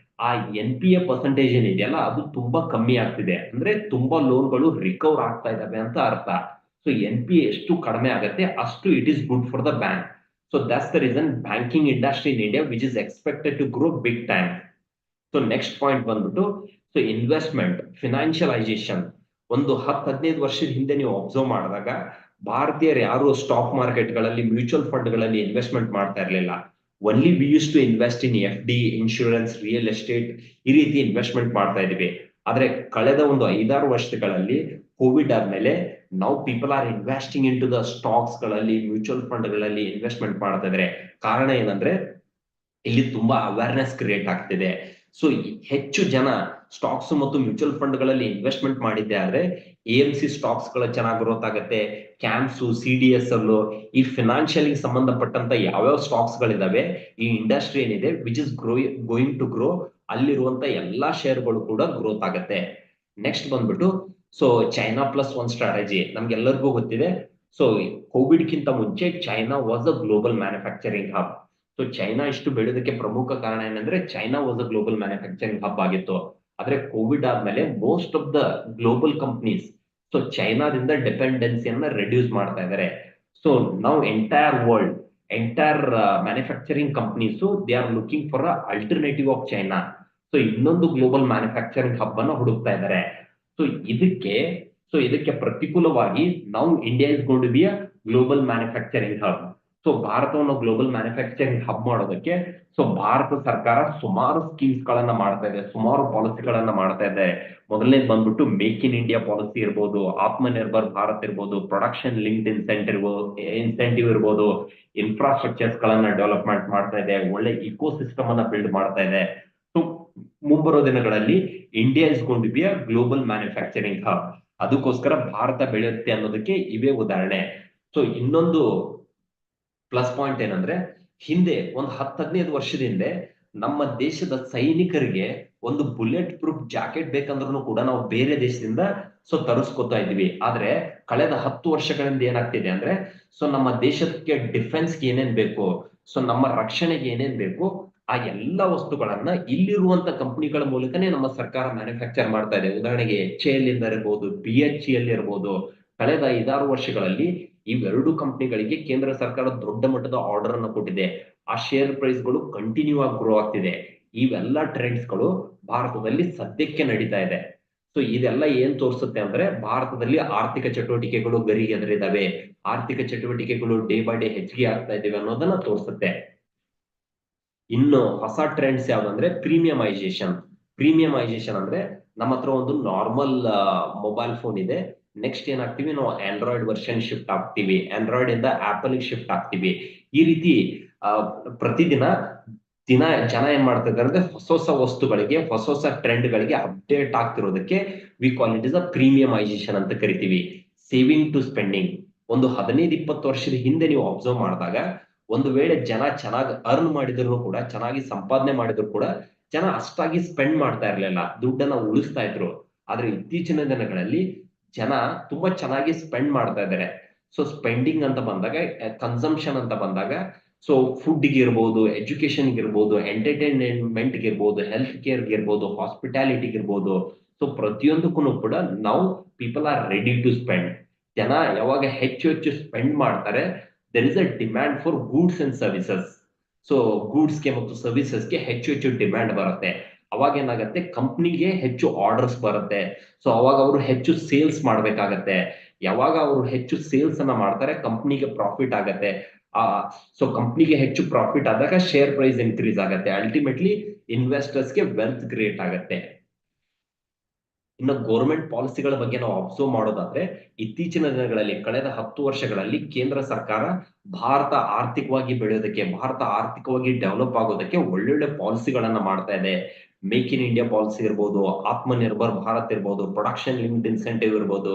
ಆ NPA ಪರ್ಸೆಂಟೇಜ್ ಏನಿದೆಯಲ್ಲ ಅದು ತುಂಬಾ ಕಮ್ಮಿ ಆಗ್ತಿದೆ, ಅಂದ್ರೆ ತುಂಬಾ ಲೋನ್ಗಳು ರಿಕವರ್ ಆಗ್ತಾ ಇದಾವೆ ಅಂತ ಅರ್ಥ. ಸೊ NPA ಎಷ್ಟು ಕಡಿಮೆ ಆಗತ್ತೆ ಅಷ್ಟು it is good for the bank. So that's the reason banking industry in India which is expected to grow big time. So next point ಬಂದ್ಬಿಟ್ಟು ಸೊ ಇನ್ವೆಸ್ಟ್ಮೆಂಟ್, ಫಿನಾನ್ಷಿಯಲೈಸೇಷನ್. ಒಂದು 10-15 ವರ್ಷದ ಹಿಂದೆ ನೀವು ಅಬ್ಸರ್ವ್ ಮಾಡಿದಾಗ ಭಾರತೀಯರು ಯಾರು ಸ್ಟಾಕ್ ಮಾರ್ಕೆಟ್ಗಳಲ್ಲಿ, ಮ್ಯೂಚುವಲ್ ಫಂಡ್ಗಳಲ್ಲಿ ಇನ್ವೆಸ್ಟ್ಮೆಂಟ್ ಮಾಡ್ತಾ ಇರಲಿಲ್ಲ. Only we use to invest in FD, insurance, real estate, ಈ ರೀತಿ ಇನ್ವೆಸ್ಟ್ಮೆಂಟ್ ಮಾಡ್ತಾ ಇದೀವಿ. ಆದ್ರೆ ಕಳೆದ ಒಂದು 5-6 ವರ್ಷಗಳಲ್ಲಿ ಕೋವಿಡ್ ಆದ್ಮೇಲೆ ನಾವು people are investing in to the stocks ಗಳಲ್ಲಿ, ಮ್ಯೂಚುವಲ್ ಫಂಡ್ಗಳಲ್ಲಿ ಇನ್ವೆಸ್ಟ್ಮೆಂಟ್ ಮಾಡ್ತಾ ಇದ್ದಾರೆ. ಕಾರಣ ಏನಂದ್ರೆ ಇಲ್ಲಿ ತುಂಬಾ ಅವೇರ್ನೆಸ್ ಕ್ರಿಯೇಟ್ ಆಗ್ತಿದೆ. ಸೊ ಹೆಚ್ಚು ಜನ ಸ್ಟಾಕ್ಸ್ ಮತ್ತು ಮ್ಯೂಚುವಲ್ ಫಂಡ್ಗಳಲ್ಲಿ ಇನ್ವೆಸ್ಟ್ಮೆಂಟ್ ಮಾಡಿದ್ದೆ ಆದ್ರೆ AMC ಸ್ಟಾಕ್ಸ್ ಗಳು ಚೆನ್ನಾಗಿ ಗ್ರೋತ್ ಆಗುತ್ತೆ, CAMS, CDSL, ಈ ಫಿನಾನ್ಷಿಯಲ್ ಸಂಬಂಧಪಟ್ಟಂತ ಯಾವ್ಯಾವ ಸ್ಟಾಕ್ಸ್ ಗಳಿದಾವೆ, ಈ ಇಂಡಸ್ಟ್ರಿ ಏನಿದೆ which is going to grow, ಅಲ್ಲಿರುವಂತ ಎಲ್ಲಾ ಶೇರ್ಗಳು ಕೂಡ ಗ್ರೋತ್ ಆಗುತ್ತೆ. ನೆಕ್ಸ್ಟ್ ಬಂದ್ಬಿಟ್ಟು so China plus one strategy ನಮ್ಗೆಲ್ಲರಿಗೂ ಗೊತ್ತಿದೆ. ಸೊ ಕೋವಿಡ್ ಗಿಂತ ಮುಂಚೆ China was a global manufacturing hub. So China ಇಷ್ಟು ಬೆಳೆಯೋದಕ್ಕೆ ಪ್ರಮುಖ ಕಾರಣ ಏನಂದ್ರೆ China was a global manufacturing hub ಆಗಿತ್ತು. ಆದ್ರೆ ಕೋವಿಡ್ ಆದ್ಮೇಲೆ most of the global companies so ಚೈನಾದಿಂದ ಡಿಪೆಂಡೆನ್ಸಿಯನ್ನ ರೆಡ್ಯೂಸ್ ಮಾಡ್ತಾ ಇದ್ದಾರೆ. ಸೊ ನಾವು entire world, entire manufacturing companies they are looking for a alternative of China. So ಇನ್ನೊಂದು ಗ್ಲೋಬಲ್ ಮ್ಯಾನುಫ್ಯಾಕ್ಚರಿಂಗ್ ಹಬ್ ಅನ್ನ ಹುಡುಕ್ತಾ ಇದ್ದಾರೆ. ಸೊ ಇದಕ್ಕೆ ಪ್ರತಿಕೂಲವಾಗಿ ನಾವು India is going to be a global manufacturing hub. So ಭಾರತವನ್ನು ಗ್ಲೋಬಲ್ ಮ್ಯಾನುಫ್ಯಾಕ್ಚರಿಂಗ್ ಹಬ್ ಮಾಡೋದಕ್ಕೆ so ಭಾರತ ಸರ್ಕಾರ ಸುಮಾರು ಸ್ಕೀಮ್ಸ್ ಗಳನ್ನ ಮಾಡ್ತಾ ಇದೆ, ಸುಮಾರು ಪಾಲಿಸಿಗಳನ್ನ ಮಾಡ್ತಾ ಇದೆ. ಮೊದಲನೇದು ಬಂದ್ಬಿಟ್ಟು ಮೇಕ್ ಇನ್ ಇಂಡಿಯಾ ಪಾಲಿಸಿ ಇರ್ಬೋದು, ಆತ್ಮನಿರ್ಭರ್ ಭಾರತ್ ಇರ್ಬೋದು, ಪ್ರೊಡಕ್ಷನ್ ಲಿಂಕ್ಡ್ ಇನ್ಸೆಂಟಿವ್ ಇರ್ಬೋದು, ಇನ್ಫ್ರಾಸ್ಟ್ರಕ್ಚರ್ಸ್ ಗಳನ್ನ ಡೆವಲಪ್ಮೆಂಟ್ ಮಾಡ್ತಾ ಇದೆ, ಒಳ್ಳೆ ಇಕೋ ಸಿಸ್ಟಮ್ ಅನ್ನ ಬಿಲ್ಡ್ ಮಾಡ್ತಾ ಇದೆ. ಸೊ ಮುಂಬರೋ ದಿನಗಳಲ್ಲಿ India is going to be a global manufacturing hub. ಅದಕ್ಕೋಸ್ಕರ ಭಾರತ ಬೆಳೆಯುತ್ತೆ ಅನ್ನೋದಕ್ಕೆ ಇವೇ ಉದಾಹರಣೆ. ಸೊ ಇನ್ನೊಂದು ಪ್ಲಸ್ ಪಾಯಿಂಟ್ ಏನಂದ್ರೆ ಹಿಂದೆ ಒಂದು 10-15 ವರ್ಷದ ಹಿಂದೆ ನಮ್ಮ ದೇಶದ ಸೈನಿಕರಿಗೆ ಒಂದು ಬುಲೆಟ್ ಪ್ರೂಫ್ ಜಾಕೆಟ್ ಬೇಕಂದ್ರೂ ಕೂಡ ನಾವು ಬೇರೆ ದೇಶದಿಂದ ಸೊ ತರಿಸ್ಕೊತಾ ಇದೀವಿ. ಆದ್ರೆ ಕಳೆದ 10 ವರ್ಷಗಳಿಂದ ಏನಾಗ್ತಿದೆ ಅಂದ್ರೆ ಸೊ ನಮ್ಮ ದೇಶಕ್ಕೆ ಡಿಫೆನ್ಸ್ಗೆ ಏನೇನ್ ಬೇಕು, ಸೊ ನಮ್ಮ ರಕ್ಷಣೆಗೆ ಏನೇನ್ ಬೇಕು, ಆ ಎಲ್ಲಾ ವಸ್ತುಗಳನ್ನ ಇಲ್ಲಿರುವಂತ ಕಂಪನಿಗಳ ಮೂಲಕನೇ ನಮ್ಮ ಸರ್ಕಾರ ಮ್ಯಾನುಫ್ಯಾಕ್ಚರ್ ಮಾಡ್ತಾ ಇದೆ. ಉದಾಹರಣೆಗೆ HAL ಇಂದ ಇರಬಹುದು, BHEL ಇರಬಹುದು. ಕಳೆದ 5-6 ವರ್ಷಗಳಲ್ಲಿ ಇವೆರಡು ಕಂಪನಿಗಳಿಗೆ ಕೇಂದ್ರ ಸರ್ಕಾರ ದೊಡ್ಡ ಮಟ್ಟದ ಆರ್ಡರ್ ಅನ್ನು ಕೊಟ್ಟಿದೆ. ಆ ಶೇರ್ ಪ್ರೈಸ್ ಗಳು ಕಂಟಿನ್ಯೂ ಆಗಿ ಗ್ರೋ ಆಗ್ತಿದೆ. ಇವೆಲ್ಲ ಟ್ರೆಂಡ್ಸ್ ಗಳು ಭಾರತದಲ್ಲಿ ಸದ್ಯಕ್ಕೆ ನಡೀತಾ ಇದೆ. ಸೊ ಇದೆಲ್ಲ ಏನ್ ತೋರಿಸುತ್ತೆ ಅಂದ್ರೆ ಭಾರತದಲ್ಲಿ ಆರ್ಥಿಕ ಚಟುವಟಿಕೆಗಳು ಗರಿಗೆದರಿದಾವೆ, ಆರ್ಥಿಕ ಚಟುವಟಿಕೆಗಳು ಡೇ ಬೈ ಡೇ ಹೆಚ್ಚಿಗೆ ಆಗ್ತಾ ಇದಾವೆ ಅನ್ನೋದನ್ನ ತೋರಿಸುತ್ತೆ. ಇನ್ನು ಹೊಸ ಟ್ರೆಂಡ್ಸ್ ಯಾವ್ದಂದ್ರೆ ಪ್ರೀಮಿಯಮೈಸೇಷನ್ ಅಂದ್ರೆ ನಮ್ಮ ಹತ್ರ ಒಂದು ನಾರ್ಮಲ್ ಮೊಬೈಲ್ ಫೋನ್ ಇದೆ, ನೆಕ್ಸ್ಟ್ ಏನಾಗ್ತೀವಿ ನಾವು ಆಂಡ್ರಾಯ್ಡ್ ವರ್ಷನ್ ಶಿಫ್ಟ್ ಆಗ್ತೀವಿ, ಆಂಡ್ರಾಯ್ಡ್ ಇಂದ ಆಪಲ್ ಶಿಫ್ಟ್ ಆಗ್ತೀವಿ. ಈ ರೀತಿ ಪ್ರತಿದಿನ ಜನ ಏನ್ ಮಾಡ್ತಾ ಇದ್ದಾರೆ ಅಂದ್ರೆ ಹೊಸ ವಸ್ತುಗಳಿಗೆ, ಹೊಸ ಟ್ರೆಂಡ್ ಗಳಿಗೆ ಅಪ್ಡೇಟ್ ಆಗ್ತಿರೋದಕ್ಕೆ we call it is a premiumisation ಅಂತ ಕರಿತೀವಿ. ಸೇವಿಂಗ್ ಟು ಸ್ಪೆಂಡಿಂಗ್, ಒಂದು 15-20 ವರ್ಷದ ಹಿಂದೆ ನೀವು ಅಬ್ಸರ್ವ್ ಮಾಡಿದಾಗ ಒಂದು ವೇಳೆ ಜನ ಚೆನ್ನಾಗಿ ಅರ್ನ್ ಮಾಡಿದ್ರು ಕೂಡ, ಚೆನ್ನಾಗಿ ಸಂಪಾದನೆ ಮಾಡಿದ್ರು ಕೂಡ ಜನ ಅಷ್ಟಾಗಿ ಸ್ಪೆಂಡ್ ಮಾಡ್ತಾ ಇರ್ಲಿಲ್ಲ, ದುಡ್ಡನ್ನ ಉಳಿಸ್ತಾ ಇದ್ರು. ಆದ್ರೆ ಇತ್ತೀಚಿನ ದಿನಗಳಲ್ಲಿ ಜನ ತುಂಬಾ ಚೆನ್ನಾಗಿ ಸ್ಪೆಂಡ್ ಮಾಡ್ತಾ ಇದ್ದಾರೆ. ಸೊ ಸ್ಪೆಂಡಿಂಗ್ ಅಂತ ಬಂದಾಗ, ಕನ್ಸಂಪ್ಷನ್ ಅಂತ ಬಂದಾಗ, ಸೊ ಫುಡ್ಗೆ ಇರ್ಬೋದು, ಎಜುಕೇಶನ್ಗೆ ಇರ್ಬೋದು, ಎಂಟರ್ಟೈನ್ಮೆಂಟ್ಗೆ ಇರ್ಬೋದು, ಹೆಲ್ತ್ ಕೇರ್ಗೆ ಇರ್ಬೋದು, ಹಾಸ್ಪಿಟಾಲಿಟಿಗೆ ಇರ್ಬೋದು, ಸೊ ಪ್ರತಿಯೊಂದಕ್ಕೂ ಕೂಡ ನಾವು people are ready to spend. ಜನ ಯಾವಾಗ ಹೆಚ್ಚು ಸ್ಪೆಂಡ್ ಮಾಡ್ತಾರೆ, there is a demand for goods and services. So ಗೂಡ್ಸ್ಗೆ ಮತ್ತು ಸರ್ವಿಸಸ್ಗೆ ಹೆಚ್ಚು ಡಿಮ್ಯಾಂಡ್ ಬರುತ್ತೆ. ಅವಾಗ ಏನಾಗುತ್ತೆ, ಕಂಪ್ನಿಗೆ ಹೆಚ್ಚು ಆರ್ಡರ್ಸ್ ಬರುತ್ತೆ. ಸೊ ಅವಾಗ ಅವರು ಹೆಚ್ಚು ಸೇಲ್ಸ್ ಮಾಡ್ಬೇಕಾಗತ್ತೆ. ಯಾವಾಗ ಅವರು ಹೆಚ್ಚು ಸೇಲ್ಸ್ ಅನ್ನ ಮಾಡ್ತಾರೆ, ಕಂಪ್ನಿಗೆ ಪ್ರಾಫಿಟ್ ಆಗತ್ತೆ. ಸೊ ಕಂಪ್ನಿಗೆ ಹೆಚ್ಚು ಪ್ರಾಫಿಟ್ ಆದಾಗ ಶೇರ್ ಪ್ರೈಸ್ ಇನ್ಕ್ರೀಸ್ ಆಗುತ್ತೆ. ಅಲ್ಟಿಮೇಟ್ಲಿ ಇನ್ವೆಸ್ಟರ್ಸ್ಗೆ ವೆಲ್ತ್ ಕ್ರಿಯೇಟ್ ಆಗತ್ತೆ. ಇನ್ನು ಗೌರ್ಮೆಂಟ್ ಪಾಲಿಸಿಗಳ ಬಗ್ಗೆ ನಾವು ಅಬ್ಸರ್ವ್ ಮಾಡೋದಾದ್ರೆ, ಇತ್ತೀಚಿನ ದಿನಗಳಲ್ಲಿ ಕಳೆದ 10 ವರ್ಷಗಳಲ್ಲಿ ಕೇಂದ್ರ ಸರ್ಕಾರ ಭಾರತ ಆರ್ಥಿಕವಾಗಿ ಬೆಳೆಯೋದಕ್ಕೆ, ಭಾರತ ಆರ್ಥಿಕವಾಗಿ ಡೆವಲಪ್ ಆಗೋದಕ್ಕೆ ಒಳ್ಳೊಳ್ಳೆ ಪಾಲಿಸಿಗಳನ್ನ ಮಾಡ್ತಾ ಇದೆ. ಮೇಕ್ ಇನ್ ಇಂಡಿಯಾ ಪಾಲಿಸಿ ಇರ್ಬೋದು, ಆತ್ಮನಿರ್ಭರ್ ಭಾರತ್ ಇರ್ಬೋದು, ಪ್ರೊಡಕ್ಷನ್ ಲಿಂಕ್ಡ್ ಇನ್ಸೆಂಟಿವ್ ಇರ್ಬೋದು,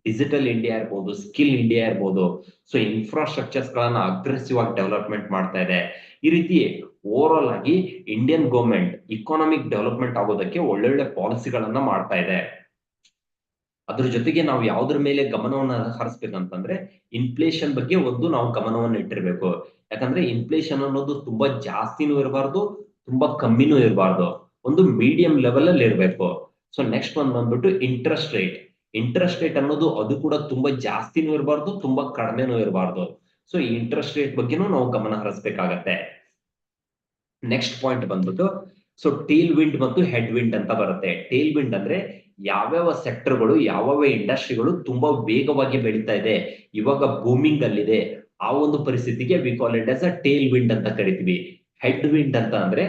ಡಿಜಿಟಲ್ ಇಂಡಿಯಾ ಇರ್ಬೋದು, ಸ್ಕಿಲ್ ಇಂಡಿಯಾ ಇರ್ಬೋದು. ಸೊ ಇನ್ಫ್ರಾಸ್ಟ್ರಕ್ಚರ್ಸ್ ಗಳನ್ನ ಅಗ್ರೆಸಿವ್ ಆಗಿ ಡೆವಲಪ್ಮೆಂಟ್ ಮಾಡ್ತಾ ಇದೆ. ಈ ರೀತಿ ಓವರ್ ಆಲ್ ಆಗಿ ಇಂಡಿಯನ್ ಗವರ್ಮೆಂಟ್ ಇಕಾನಮಿಕ್ ಡೆವಲಪ್ಮೆಂಟ್ ಆಗೋದಕ್ಕೆ ಒಳ್ಳೊಳ್ಳೆ ಪಾಲಿಸಿಗಳನ್ನ ಮಾಡ್ತಾ ಇದೆ. ಅದ್ರ ಜೊತೆಗೆ ನಾವು ಯಾವ್ದ್ರ ಮೇಲೆ ಗಮನವನ್ನ ಹರಿಸ್ಬೇಕಂತಂದ್ರೆ, ಇನ್ಫ್ಲೇಷನ್ ಬಗ್ಗೆ ಒಂದು ನಾವು ಗಮನವನ್ನ ಇಟ್ಟಿರ್ಬೇಕು. ಯಾಕಂದ್ರೆ ಇನ್ಫ್ಲೇಷನ್ ಅನ್ನೋದು ತುಂಬಾ ಜಾಸ್ತಿನೂ ಇರಬಾರ್ದು, ತುಂಬಾ ಕಮ್ಮಿನೂ ಇರಬಾರ್ದು, ಒಂದು ಮೀಡಿಯಂ ಲೆವೆಲ್ ಅಲ್ಲಿ ಇರಬೇಕು. ಸೊ ನೆಕ್ಸ್ಟ್ ಒಂದ್ ಬಂದ್ಬಿಟ್ಟು ಇಂಟ್ರೆಸ್ಟ್ ರೇಟ್ ಅನ್ನೋದು ಅದು ಕೂಡ ತುಂಬಾ ಜಾಸ್ತಿನೂ ಇರಬಾರ್ದು, ತುಂಬಾ ಕಡಿಮೆನೂ ಇರಬಾರ್ದು. ಸೊ ಈ ಇಂಟ್ರೆಸ್ಟ್ ರೇಟ್ ಬಗ್ಗೆನೂ ನಾವು ಗಮನ ಹರಿಸ್ಬೇಕಾಗತ್ತೆ. ನೆಕ್ಸ್ಟ್ ಪಾಯಿಂಟ್ ಬಂದ್ಬಿಟ್ಟು, ಸೊ ಟೇಲ್ ವಿಂಡ್ ಮತ್ತು ಹೆಡ್ ವಿಂಡ್ ಅಂತ ಬರುತ್ತೆ. ಟೇಲ್ ವಿಂಡ್ ಅಂದ್ರೆ ಯಾವ್ಯಾವ ಸೆಕ್ಟರ್ಗಳು, ಯಾವ್ಯಾವ ಇಂಡಸ್ಟ್ರಿಗಳು ತುಂಬಾ ವೇಗವಾಗಿ ಬೆಳೀತಾ ಇದೆ, ಇವಾಗ ಬೂಮಿಂಗ್ ಅಲ್ಲಿದೆ, ಆ ಒಂದು ಪರಿಸ್ಥಿತಿಗೆ we call it as a tailwind ಅಂತ ಕರಿತೀವಿ. ಹೆಡ್ ವಿಂಡ್ ಅಂತ ಅಂದ್ರೆ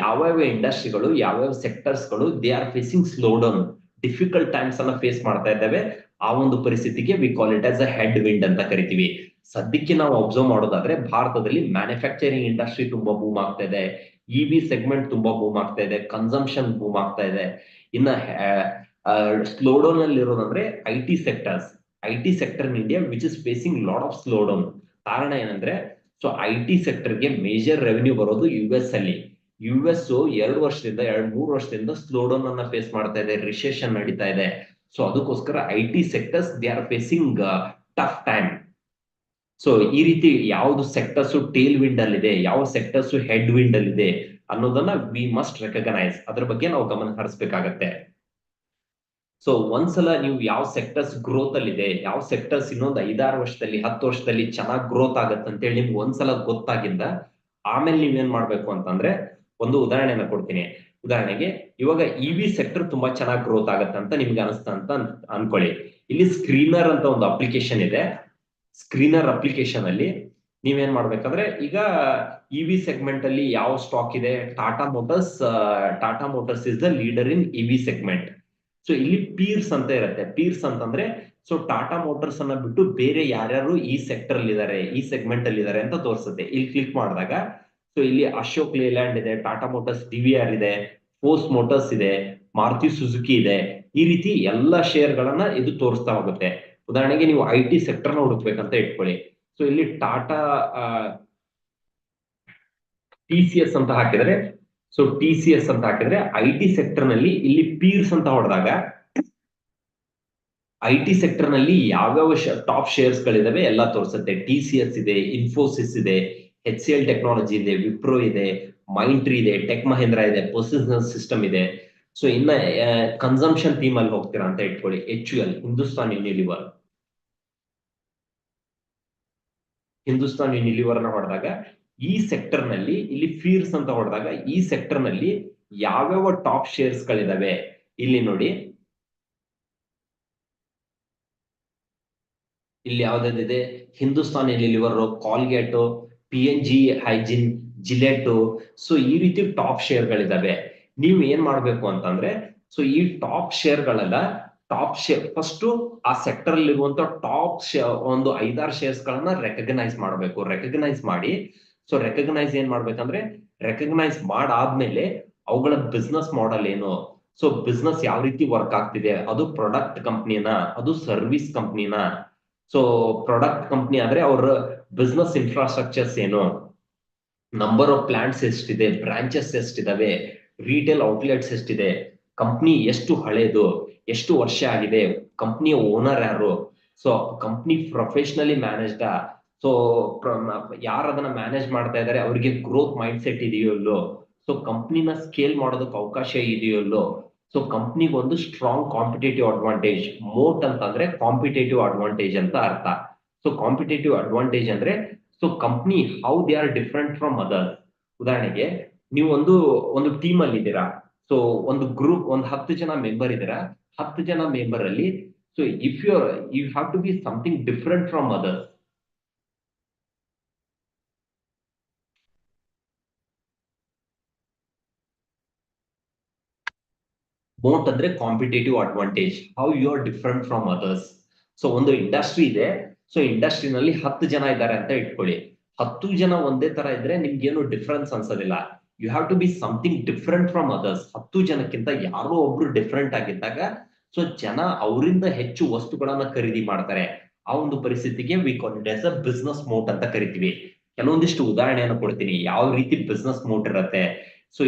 ಯಾವ್ಯಾವ ಇಂಡಸ್ಟ್ರಿಗಳು, ಯಾವ್ಯಾವ ಸೆಕ್ಟರ್ಸ್ ಗಳು they are facing slow down, difficult times ಅನ್ನ ಫೇಸ್ ಮಾಡ್ತಾ ಇದ್ದಾವೆ, ಆ ಒಂದು ಪರಿಸ್ಥಿತಿಗೆ we call it as a head wind ಅಂತ ಕರಿತೀವಿ. ಸದ್ಯಕ್ಕೆ ನಾವು ಅಬ್ಸರ್ವ್ ಮಾಡೋದಾದ್ರೆ ಭಾರತದಲ್ಲಿ ಮ್ಯಾನುಫ್ಯಾಕ್ಚರಿಂಗ್ ಇಂಡಸ್ಟ್ರಿ ತುಂಬಾ ಬೂಮ್ ಆಗ್ತಾ ಇದೆ, ಇವಿ ಸೆಗ್ಮೆಂಟ್ ತುಂಬಾ ಬೂಮ್ ಆಗ್ತಾ ಇದೆ, ಕನ್ಸಂಪ್ಷನ್ ಬೂಮ್ ಆಗ್ತಾ ಇದೆ. ಇನ್ನ ಸ್ಲೋ ಡೌನ್ ಅಲ್ಲಿ ಇರೋದಂದ್ರೆ IT sector in India which is facing lot of slow down. ಕಾರಣ ಏನಂದ್ರೆ, ಸೊ ಐಟಿ ಸೆಕ್ಟರ್ಗೆ ಮೇಜರ್ ರೆವೆನ್ಯೂ ಬರೋದು US ಅಲ್ಲಿ. US 2-3 ವರ್ಷದಿಂದ ಸ್ಲೋ ಡೌನ್ ಅನ್ನ ಫೇಸ್ ಮಾಡ್ತಾ ಇದೆ, ರಿಸೆಷನ್ ನಡೀತಾ ಇದೆ. ಸೊ ಅದಕ್ಕೋಸ್ಕರ IT sectors they are facing tough time. So ಈ ರೀತಿ ಯಾವ್ದು ಸೆಕ್ಟರ್ಸ್ ಟೇಲ್ ವಿಂಡ್ ಅಲ್ಲಿ ಇದೆ, ಯಾವ ಸೆಕ್ಟರ್ಸ್ ಹೆಡ್ ವಿಂಡ್ ಅಲ್ಲಿ ಇದೆ ಅನ್ನೋದನ್ನ ವಿ ಮಸ್ಟ್ ರೆಕಗ್ನೈಸ್. ಅದ್ರ ಬಗ್ಗೆ ನಾವು ಗಮನ ಹರಿಸ್ಬೇಕಾಗತ್ತೆ. ಸೊ ಒಂದ್ಸಲ ನೀವು ಯಾವ ಸೆಕ್ಟರ್ಸ್ ಗ್ರೋತ್ ಅಲ್ಲಿ ಇದೆ, ಯಾವ ಸೆಕ್ಟರ್ಸ್ ಇನ್ನೊಂದು 5-6 ವರ್ಷದಲ್ಲಿ 10 ವರ್ಷದಲ್ಲಿ ಚೆನ್ನಾಗಿ ಗ್ರೋತ್ ಆಗತ್ತೆ ಅಂತ ಹೇಳಿ ನಿಮ್ಗೆ ಒಂದ್ಸಲ ಗೊತ್ತಾಗಿದ್ದ ಆಮೇಲೆ ನೀವೇನ್ ಮಾಡ್ಬೇಕು ಅಂತಂದ್ರೆ, ಒಂದು ಉದಾಹರಣೆನ ಕೊಡ್ತೀನಿ. ಉದಾಹರಣೆಗೆ ಇವಾಗ ಇವಿ ಸೆಕ್ಟರ್ ತುಂಬಾ ಚೆನ್ನಾಗಿ ಗ್ರೋತ್ ಆಗತ್ತೆ ಅಂತ ನಿಮ್ಗೆ ಅನಿಸ್ತಾ ಅಂತ ಅನ್ಕೊಳ್ಳಿ. ಇಲ್ಲಿ ಸ್ಕ್ರೀನರ್ ಅಂತ ಒಂದು ಅಪ್ಲಿಕೇಶನ್ ಇದೆ. ಸ್ಕ್ರೀನರ್ ಅಪ್ಲಿಕೇಶನ್ ಅಲ್ಲಿ ನೀವೇನ್ ಮಾಡ್ಬೇಕಂದ್ರೆ, ಈಗ ಇವಿ ಸೆಗ್ಮೆಂಟ್ ಅಲ್ಲಿ ಯಾವ ಸ್ಟಾಕ್ ಇದೆ, Tata motors is the leader in EV segment. So ಇಲ್ಲಿ ಪೀರ್ಸ್ ಅಂತ ಇರುತ್ತೆ. ಪೀರ್ಸ್ ಅಂತಂದ್ರೆ ಸೊ ಟಾಟಾ ಮೋಟರ್ಸ್ ಅನ್ನ ಬಿಟ್ಟು ಬೇರೆ ಯಾರ್ಯಾರು ಈ ಸೆಕ್ಟರ್ ಅಲ್ಲಿ ಇದಾರೆ, ಈ ಸೆಗ್ಮೆಂಟ್ ಅಲ್ಲಿ ಇದಾರೆ ಅಂತ ತೋರಿಸುತ್ತೆ. ಇಲ್ಲಿ ಕ್ಲಿಕ್ ಮಾಡಿದಾಗ ಸೊ ಇಲ್ಲಿ ಅಶೋಕ್ ಲೇಲ್ಯಾಂಡ್ ಇದೆ, ಟಾಟಾ ಮೋಟರ್ಸ್ DVR ಇದೆ, ಫೋರ್ಸ್ ಮೋಟರ್ಸ್ ಇದೆ, ಮಾರುತಿ ಸುಜುಕಿ ಇದೆ. ಈ ರೀತಿ ಎಲ್ಲಾ ಶೇರ್ ಗಳನ್ನ ಇದು ತೋರಿಸ್ತಾ ಹೋಗುತ್ತೆ. ಉದಾಹರಣೆಗೆ ನೀವು ಐಟಿ ಸೆಕ್ಟರ್ ನ ಹುಡುಕ್ಬೇಕಂತ ಇಟ್ಕೊಳ್ಳಿ. ಸೊ ಇಲ್ಲಿ ಟಾಟಾ TCS ಅಂತ ಹಾಕಿದ್ರೆ ಸೊ TCS ಅಂತ ಹಾಕಿದ್ರೆ IT ಸೆಕ್ಟರ್ ನಲ್ಲಿ ಇಲ್ಲಿ ಪೀರ್ಸ್ ಅಂತ ಹೊಡೆದಾಗ IT ಸೆಕ್ಟರ್ ನಲ್ಲಿ ಯಾವ್ಯಾವ ಟಾಪ್ ಶೇರ್ಸ್ ಗಳಿದಾವೆ ಎಲ್ಲ ತೋರಿಸುತ್ತೆ. TCS ಇದೆ, ಇನ್ಫೋಸಿಸ್ ಇದೆ, HCL ಟೆಕ್ನಾಲಜಿ ಇದೆ, ವಿಪ್ರೋ ಇದೆ, ಮೈಂಟ್ರಿ ಇದೆ, ಟೆಕ್ ಮಹೇಂದ್ರ ಇದೆ, ಪರ್ಸಿಸ್ಟೆನ್ಸ್ ಸಿಸ್ಟಮ್ ಇದೆ. ಸೊ ಇನ್ನ ಕನ್ಸಂಪ್ಷನ್ ಥೀಮ್ ಅಲ್ಲಿ ಹೋಗ್ತೀರಾ ಅಂತ ಇಟ್ಕೊಳ್ಳಿ, HUL Hindustan Unilever. Hindustan Unilever ನ ಹೊಡೆದಾಗ ಈ ಸೆಕ್ಟರ್ ನಲ್ಲಿ ಇಲ್ಲಿ ಫೀರ್ಸ್ ಅಂತ ಹೊಡೆದಾಗ ಈ ಸೆಕ್ಟರ್ ನಲ್ಲಿ ಯಾವ್ಯಾವ ಟಾಪ್ ಶೇರ್ಸ್ ಗಳಿದಾವೆ ಇಲ್ಲಿ ನೋಡಿ. ಇಲ್ಲಿ ಯಾವ್ದಿದೆ, Hindustan Unilever, Colgate, PNG hygiene, Gillette. So ಈ ರೀತಿ ಟಾಪ್ ಶೇರ್ ಗಳಿದಾವೆ. ನೀವು ಏನ್ ಮಾಡ್ಬೇಕು ಅಂತಂದ್ರೆ, ಸೊ ಈ ಟಾಪ್ ಶೇರ್ ಗಳೆಲ್ಲ ಟಾಪ್ ಶೇರ್ ಫಸ್ಟ್ ಆ ಸೆಕ್ಟರ್ ಅಲ್ಲಿ ಇರುವಂತ ಟಾಪ್ ಒಂದು 5-6 ಶೇರ್ಸ್ ಗಳನ್ನ ರೆಕಗ್ನೈಸ್ ಮಾಡಬೇಕು. ರೆಕಗ್ನೈಸ್ ಮಾಡಿ, ಸೊ ರೆಕಗ್ನೈಸ್ ಏನ್ ಮಾಡ್ಬೇಕಂದ್ರೆ, ರೆಕಗ್ನೈಸ್ ಮಾಡಾದ್ಮೇಲೆ ಅವುಗಳ ಬಿಸ್ನೆಸ್ ಮಾಡೆಲ್ ಏನು, ಸೊ ಬಿಸ್ನೆಸ್ ಯಾವ ರೀತಿ ವರ್ಕ್ ಆಗ್ತಿದೆ, ಅದು ಪ್ರಾಡಕ್ಟ್ ಕಂಪ್ನಿನ, ಅದು ಸರ್ವಿಸ್ ಕಂಪ್ನಿನ. ಸೊ ಪ್ರಾಡಕ್ಟ್ ಕಂಪ್ನಿ ಆದ್ರೆ ಅವ್ರ ಬಿಸ್ನೆಸ್ ಇನ್ಫ್ರಾಸ್ಟ್ರಕ್ಚರ್ಸ್ ಏನು, ನಂಬರ್ ಆಫ್ ಪ್ಲಾಂಟ್ಸ್ ಎಷ್ಟಿದೆ, ಬ್ರಾಂಚಸ್ ಎಷ್ಟಿದಾವೆ, ರಿಟೇಲ್ ಔಟ್ಲೆಟ್ಸ್ ಎಷ್ಟಿದೆ, ಕಂಪ್ನಿ ಎಷ್ಟು ಹಳೇದು, ಎಷ್ಟು ವರ್ಷ ಆಗಿದೆ, ಕಂಪ್ನಿಯ ಓನರ್ ಯಾರು, ಸೊ ಕಂಪ್ನಿ ಪ್ರೊಫೆಷನಲಿ ಮ್ಯಾನೇಜ್ಡ, ಸೊ ಯಾರು ಅದನ್ನ ಮ್ಯಾನೇಜ್ ಮಾಡ್ತಾ ಇದಾರೆ ಅವ್ರಿಗೆ ಗ್ರೋತ್ ಮೈಂಡ್ ಸೆಟ್ ಇದೆಯೋ ಇಲ್ಲೋ, ಸೊ ಕಂಪ್ನಿನ ಸ್ಕೇಲ್ ಮಾಡೋದಕ್ಕೆ ಅವಕಾಶ ಇದೆಯೋ ಇಲ್ಲೋ, ಸೊ ಕಂಪ್ನಿಗೆ ಒಂದು ಸ್ಟ್ರಾಂಗ್ ಕಾಂಪಿಟೇಟಿವ್ ಅಡ್ವಾಂಟೇಜ್. ಮೋಟ್ ಅಂತಂದ್ರೆ ಕಾಂಪಿಟೇಟಿವ್ ಅಡ್ವಾಂಟೇಜ್ ಅಂತ ಅರ್ಥ. ಸೊ ಕಾಂಪಿಟೇಟಿವ್ ಅಡ್ವಾಂಟೇಜ್ ಅಂದ್ರೆ so company how they are different from others. ಉದಾಹರಣೆಗೆ ನೀವು ಒಂದು ಟೀಮ್ ಅಲ್ಲಿ ಇದ್ದೀರಾ, ಸೊ ಒಂದು ಗ್ರೂಪ್, ಒಂದು 10 ಜನ ಮೆಂಬರ್ ಇದ್ದೀರಾ. 10 ಜನ ಮೆಂಬರ್ ಅಲ್ಲಿ so if you have to be something different from others. Moat ಅಂದ್ರೆ competitive advantage, how you are different from others. So ಒಂದು ಇಂಡಸ್ಟ್ರಿ ಇದೆ, ಸೊ ಇಂಡಸ್ಟ್ರಿನಲ್ಲಿ 10 ಜನ ಇದ್ದಾರೆ ಅಂತ ಇಟ್ಕೊಳ್ಳಿ. 10 ಜನ ಒಂದೇ ತರ ಇದ್ರೆ ನಿಮ್ಗೇನು ಡಿಫ್ರೆನ್ಸ್ ಅನ್ಸೋದಿಲ್ಲ. You have to be something different from others. 10 ಜನಕ್ಕಿಂತ ಯಾರೋ ಒಬ್ರು ಡಿಫ್ರೆಂಟ್ ಆಗಿದ್ದಾಗ ಸೊ ಜನ ಅವರಿಂದ ಹೆಚ್ಚು ವಸ್ತುಗಳನ್ನ ಖರೀದಿ ಮಾಡ್ತಾರೆ. ಆ ಒಂದು ಪರಿಸ್ಥಿತಿಗೆ we call it as a business moat ಅಂತ ಕರಿತೀವಿ. ಕೆಲವೊಂದಿಷ್ಟು ಉದಾಹರಣೆಯನ್ನು ಕೊಡ್ತೀನಿ ಯಾವ ರೀತಿ ಬಿಸ್ನೆಸ್ ಮೋಟ್ ಇರುತ್ತೆ, ಸೊ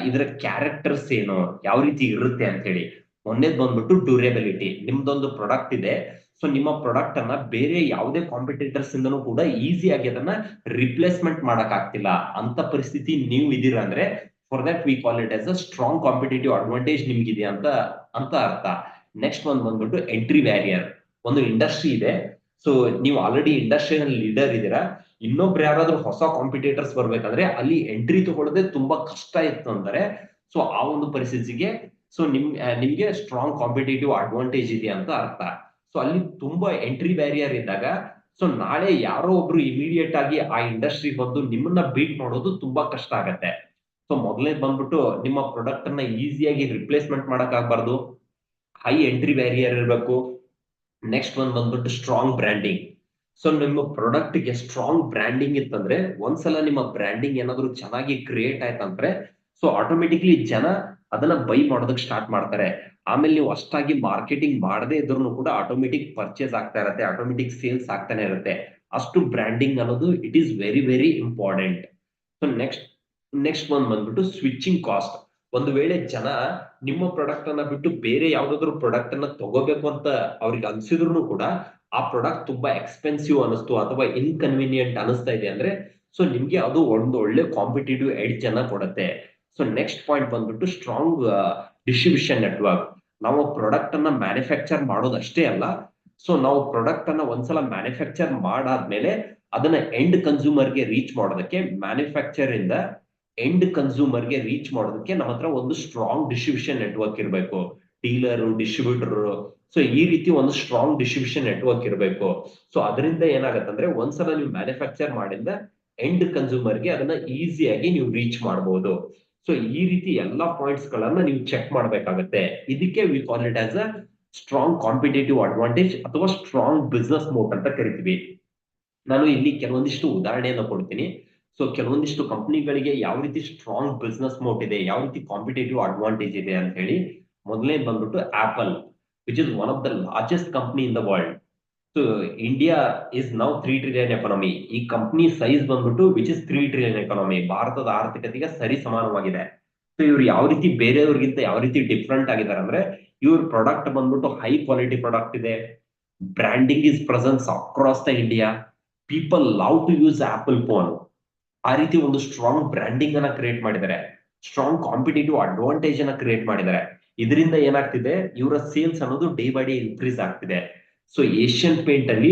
ಇದರ ಕ್ಯಾರೆಕ್ಟರ್ಸ್ ಏನು, ಯಾವ ರೀತಿ ಇರುತ್ತೆ ಅಂತ ಹೇಳಿ. ಒಂದೇದ್ ಬಂದ್ಬಿಟ್ಟು ಡ್ಯೂರೇಬಿಲಿಟಿ. ನಿಮ್ದೊಂದು ಪ್ರಾಡಕ್ಟ್ ಇದೆ, ಸೊ ನಿಮ್ಮ ಪ್ರಾಡಕ್ಟ್ ಅನ್ನ ಬೇರೆ ಯಾವುದೇ ಕಾಂಪಿಟೇಟರ್ಸ್ ಇಂದನೂ ಕೂಡ ಈಸಿಯಾಗಿ ಅದನ್ನ ರಿಪ್ಲೇಸ್ಮೆಂಟ್ ಮಾಡಕ್ ಆಗ್ತಿಲ್ಲ ಅಂತ ಪರಿಸ್ಥಿತಿ ನೀವು ಇದೀರ ಅಂದ್ರೆ, for that we call it as a strong competitive advantage ನಿಮ್ಗಿದೆ ಅಂತ ಅರ್ಥ. ನೆಕ್ಸ್ಟ್ ಬಂದ್ಬಿಟ್ಟು ಎಂಟ್ರಿ ಬ್ಯಾರಿಯರ್. ಒಂದು ಇಂಡಸ್ಟ್ರಿ ಇದೆ, ಸೊ ನೀವು ಆಲ್ರೆಡಿ ಇಂಡಸ್ಟ್ರಿಯಲ್ ಲೀಡರ್ ಇದ್ದೀರಾ, ಇನ್ನೊಬ್ರು ಯಾರಾದ್ರೂ ಹೊಸ ಕಾಂಪಿಟೇಟರ್ಸ್ ಬರ್ಬೇಕಂದ್ರೆ ಅಲ್ಲಿ ಎಂಟ್ರಿ ತಗೊಳ್ಳೋದೇ ತುಂಬಾ ಕಷ್ಟ ಇತ್ತು ಅಂದ್ರೆ, ಸೊ ಆ ಒಂದು ಪರಿಸ್ಥಿತಿಗೆ ಸೊ ನಿಮ್ಗೆ ಸ್ಟ್ರಾಂಗ್ ಕಾಂಪಿಟೇಟಿವ್ ಅಡ್ವಾಂಟೇಜ್ ಇದೆ ಅಂತ ಅರ್ಥ. ಸೊ ಅಲ್ಲಿ ತುಂಬಾ ಎಂಟ್ರಿ ಬ್ಯಾರಿಯರ್ ಇದ್ದಾಗ ಸೊ ನಾಳೆ ಯಾರೋ ಒಬ್ರು ಇಮಿಡಿಯೇಟ್ ಆಗಿ ಆ ಇಂಡಸ್ಟ್ರಿ ಬಂದು ನಿಮ್ಮನ್ನ ಬೀಟ್ ಮಾಡೋದು ತುಂಬಾ ಕಷ್ಟ ಆಗತ್ತೆ. ಸೊ ಮೊದಲನೇ ಬಂದ್ಬಿಟ್ಟು ನಿಮ್ಮ ಪ್ರಾಡಕ್ಟ್ ಅನ್ನ ಈಸಿಯಾಗಿ ರಿಪ್ಲೇಸ್ಮೆಂಟ್ ಮಾಡಕ್ ಆಗ್ಬಾರ್ದು, ಹೈ ಎಂಟ್ರಿ ಬ್ಯಾರಿಯರ್ ಇರಬೇಕು. ನೆಕ್ಸ್ಟ್ ಬಂದ್ಬಿಟ್ಟು ಸ್ಟ್ರಾಂಗ್ ಬ್ರ್ಯಾಂಡಿಂಗ್. ಸೊ ನಿಮ್ಮ ಪ್ರಾಡಕ್ಟ್ ಗೆ ಸ್ಟ್ರಾಂಗ್ ಬ್ರ್ಯಾಂಡಿಂಗ್ ಇತ್ತಂದ್ರೆ, ಒಂದ್ಸಲ ನಿಮ್ಮ ಬ್ರ್ಯಾಂಡಿಂಗ್ ಏನಾದ್ರು ಚೆನ್ನಾಗಿ ಕ್ರಿಯೇಟ್ ಆಯ್ತಂದ್ರೆ ಸೊ ಆಟೋಮೆಟಿಕ್ಲಿ ಜನ ಅದನ್ನ ಬೈ ಮಾಡೋದಕ್ಕೆ ಸ್ಟಾರ್ಟ್ ಮಾಡ್ತಾರೆ. ಆಮೇಲೆ ನೀವು ಅಷ್ಟಾಗಿ ಮಾರ್ಕೆಟಿಂಗ್ ಮಾಡದೇ ಇದ್ರು ಕೂಡ ಆಟೋಮೆಟಿಕ್ ಪರ್ಚೇಸ್ ಆಗ್ತಾ ಇರುತ್ತೆ, ಆಟೋಮೆಟಿಕ್ ಸೇಲ್ಸ್ ಆಗ್ತಾನೆ ಇರುತ್ತೆ. ಅಷ್ಟು ಬ್ರ್ಯಾಂಡಿಂಗ್ ಅನ್ನೋದು it is very very important. So next ಬಂದ್ಬಿಟ್ಟು ಸ್ವಿಚಿಂಗ್ ಕಾಸ್ಟ್. ಒಂದು ವೇಳೆ ಜನ ನಿಮ್ಮ ಪ್ರಾಡಕ್ಟ್ ಅನ್ನ ಬಿಟ್ಟು ಬೇರೆ ಯಾವ್ದಾದ್ರು ಪ್ರಾಡಕ್ಟ್ ಅನ್ನ ತಗೋಬೇಕು ಅಂತ ಅವ್ರಿಗೆ ಅನ್ಸಿದ್ರು ಕೂಡ ಆ ಪ್ರಾಡಕ್ಟ್ ತುಂಬಾ ಎಕ್ಸ್ಪೆನ್ಸಿವ್ ಅನಿಸ್ತು ಅಥವಾ ಇನ್ಕನ್ವೀನಿಯಂಟ್ ಅನಿಸ್ತಾ ಇದೆ ಅಂದ್ರೆ, ಸೊ ನಿಮ್ಗೆ ಅದು ಒಂದು ಒಳ್ಳೆ ಕಾಂಪಿಟೇಟಿವ್ ಎಡ್ಜ್ ಅನ್ನ ಕೊಡುತ್ತೆ. ಸೊ ನೆಕ್ಸ್ಟ್ ಪಾಯಿಂಟ್ ಬಂದ್ಬಿಟ್ಟು ಸ್ಟ್ರಾಂಗ್ ಡಿಸ್ಟ್ರಿಬ್ಯೂಷನ್ ನೆಟ್ವರ್ಕ್. ನಾವು ಪ್ರಾಡಕ್ಟ್ ಅನ್ನ ಮ್ಯಾನುಫ್ಯಾಕ್ಚರ್ ಮಾಡೋದಷ್ಟೇ ಅಲ್ಲ, ಸೊ ನಾವು ಪ್ರಾಡಕ್ಟ್ ಅನ್ನ ಒಂದ್ಸಲ ಮ್ಯಾನುಫ್ಯಾಕ್ಚರ್ ಮಾಡಾದ್ಮೇಲೆ ಅದನ್ನ ಎಂಡ್ ಕನ್ಸ್ಯೂಮರ್ಗೆ ರೀಚ್ ಮಾಡೋದಕ್ಕೆ, ಮ್ಯಾನುಫ್ಯಾಕ್ಚರ್ ಇಂದ ಎಂಡ್ ಕನ್ಸ್ಯೂಮರ್ಗೆ ರೀಚ್ ಮಾಡೋದಕ್ಕೆ ನಮ್ಮ ಹತ್ರ ಒಂದು ಸ್ಟ್ರಾಂಗ್ ಡಿಸ್ಟ್ರಿಬ್ಯೂಷನ್ ನೆಟ್ವರ್ಕ್ ಇರಬೇಕು. ಡೀಲರು, ಡಿಸ್ಟ್ರಿಬ್ಯೂಟರ್, ಸೊ ಈ ರೀತಿ ಒಂದು ಸ್ಟ್ರಾಂಗ್ ಡಿಸ್ಟ್ರಿಬ್ಯೂಷನ್ ನೆಟ್ವರ್ಕ್ ಇರಬೇಕು. ಸೊ ಅದರಿಂದ ಏನಾಗತ್ತಂದ್ರೆ ಒಂದ್ಸಲ ನೀವು ಮ್ಯಾನುಫ್ಯಾಕ್ಚರ್ ಮಾಡಿದ ಎಂಡ್ ಕನ್ಸ್ಯೂಮರ್ಗೆ ಅದನ್ನ ಈಸಿಯಾಗಿ ನೀವು ರೀಚ್ ಮಾಡಬಹುದು. ಸೊ ಈ ರೀತಿ ಎಲ್ಲಾ ಪಾಯಿಂಟ್ಸ್ ಗಳನ್ನ ನೀವು ಚೆಕ್ ಮಾಡ್ಬೇಕಾಗತ್ತೆ. ಇದಕ್ಕೆ V call it as a strong competitive advantage ಅಥವಾ ಸ್ಟ್ರಾಂಗ್ ಬಿಸ್ನೆಸ್ ಮೋಟ್ ಅಂತ ಕರಿತೀವಿ. ನಾನು ಇಲ್ಲಿ ಕೆಲವೊಂದಿಷ್ಟು ಉದಾಹರಣೆಯನ್ನು ಕೊಡ್ತೀನಿ. ಸೊ ಕೆಲವೊಂದಿಷ್ಟು ಕಂಪನಿಗಳಿಗೆ ಯಾವ ರೀತಿ ಸ್ಟ್ರಾಂಗ್ ಬಿಸ್ನೆಸ್ ಮೋಟ್ ಇದೆ, ಯಾವ ರೀತಿ ಕಾಂಪಿಟೇಟಿವ್ ಅಡ್ವಾಂಟೇಜ್ ಇದೆ ಅಂತ ಹೇಳಿ. ಮೊದಲನೇ ಬಂದ್ಬಿಟ್ಟು apple, which is one of the largest company in the world. So so India is now 3 trillion economy. ಈ ಕಂಪನಿ ಸೈಜ್ ಬಂದ್ಬಿಟ್ಟು ವಿಚ್ ಇಸ್ 3 ಟ್ರಿಲಿಯನ್ ಎಕಾನಮಿ, ಭಾರತದ ಆರ್ಥಿಕತೆಗೆ ಸರಿ ಸಮಾನವಾಗಿದೆ. ಸೊ ಇವ್ರು ಯಾವ ರೀತಿ ಬೇರೆಯವ್ರಿಗಿಂತ ಯಾವ ರೀತಿ ಡಿಫ್ರೆಂಟ್ ಆಗಿದ್ದಾರೆ ಅಂದ್ರೆ, ಇವ್ರ ಪ್ರಾಡಕ್ಟ್ ಬಂದ್ಬಿಟ್ಟು ಹೈ ಕ್ವಾಲಿಟಿ ಪ್ರಾಡಕ್ಟ್ ಇದೆ, branding is presence across the India, people love to use Apple phone. ಆ ರೀತಿ ಒಂದು ಸ್ಟ್ರಾಂಗ್ ಬ್ರ್ಯಾಂಡಿಂಗ್ ಅನ್ನ ಕ್ರಿಯೇಟ್ ಮಾಡಿದ್ದಾರೆ, ಸ್ಟ್ರಾಂಗ್ ಕಾಂಪಿಟೇಟಿವ್ ಅಡ್ವಾಂಟೇಜ್ ಅನ್ನ ಕ್ರಿಯೇಟ್ ಮಾಡಿದ್ದಾರೆ. ಇದರಿಂದ ಏನಾಗ್ತಿದೆ, ಇವರ ಸೇಲ್ಸ್ ಅನ್ನೋದು ಡೇ ಬೈ ಡೇ ಇನ್ಕ್ರೀಸ್ ಆಗ್ತಿದೆ. ಸೊ ಏಷ್ಯನ್ ಪೇಂಟ್ ಅಲ್ಲಿ,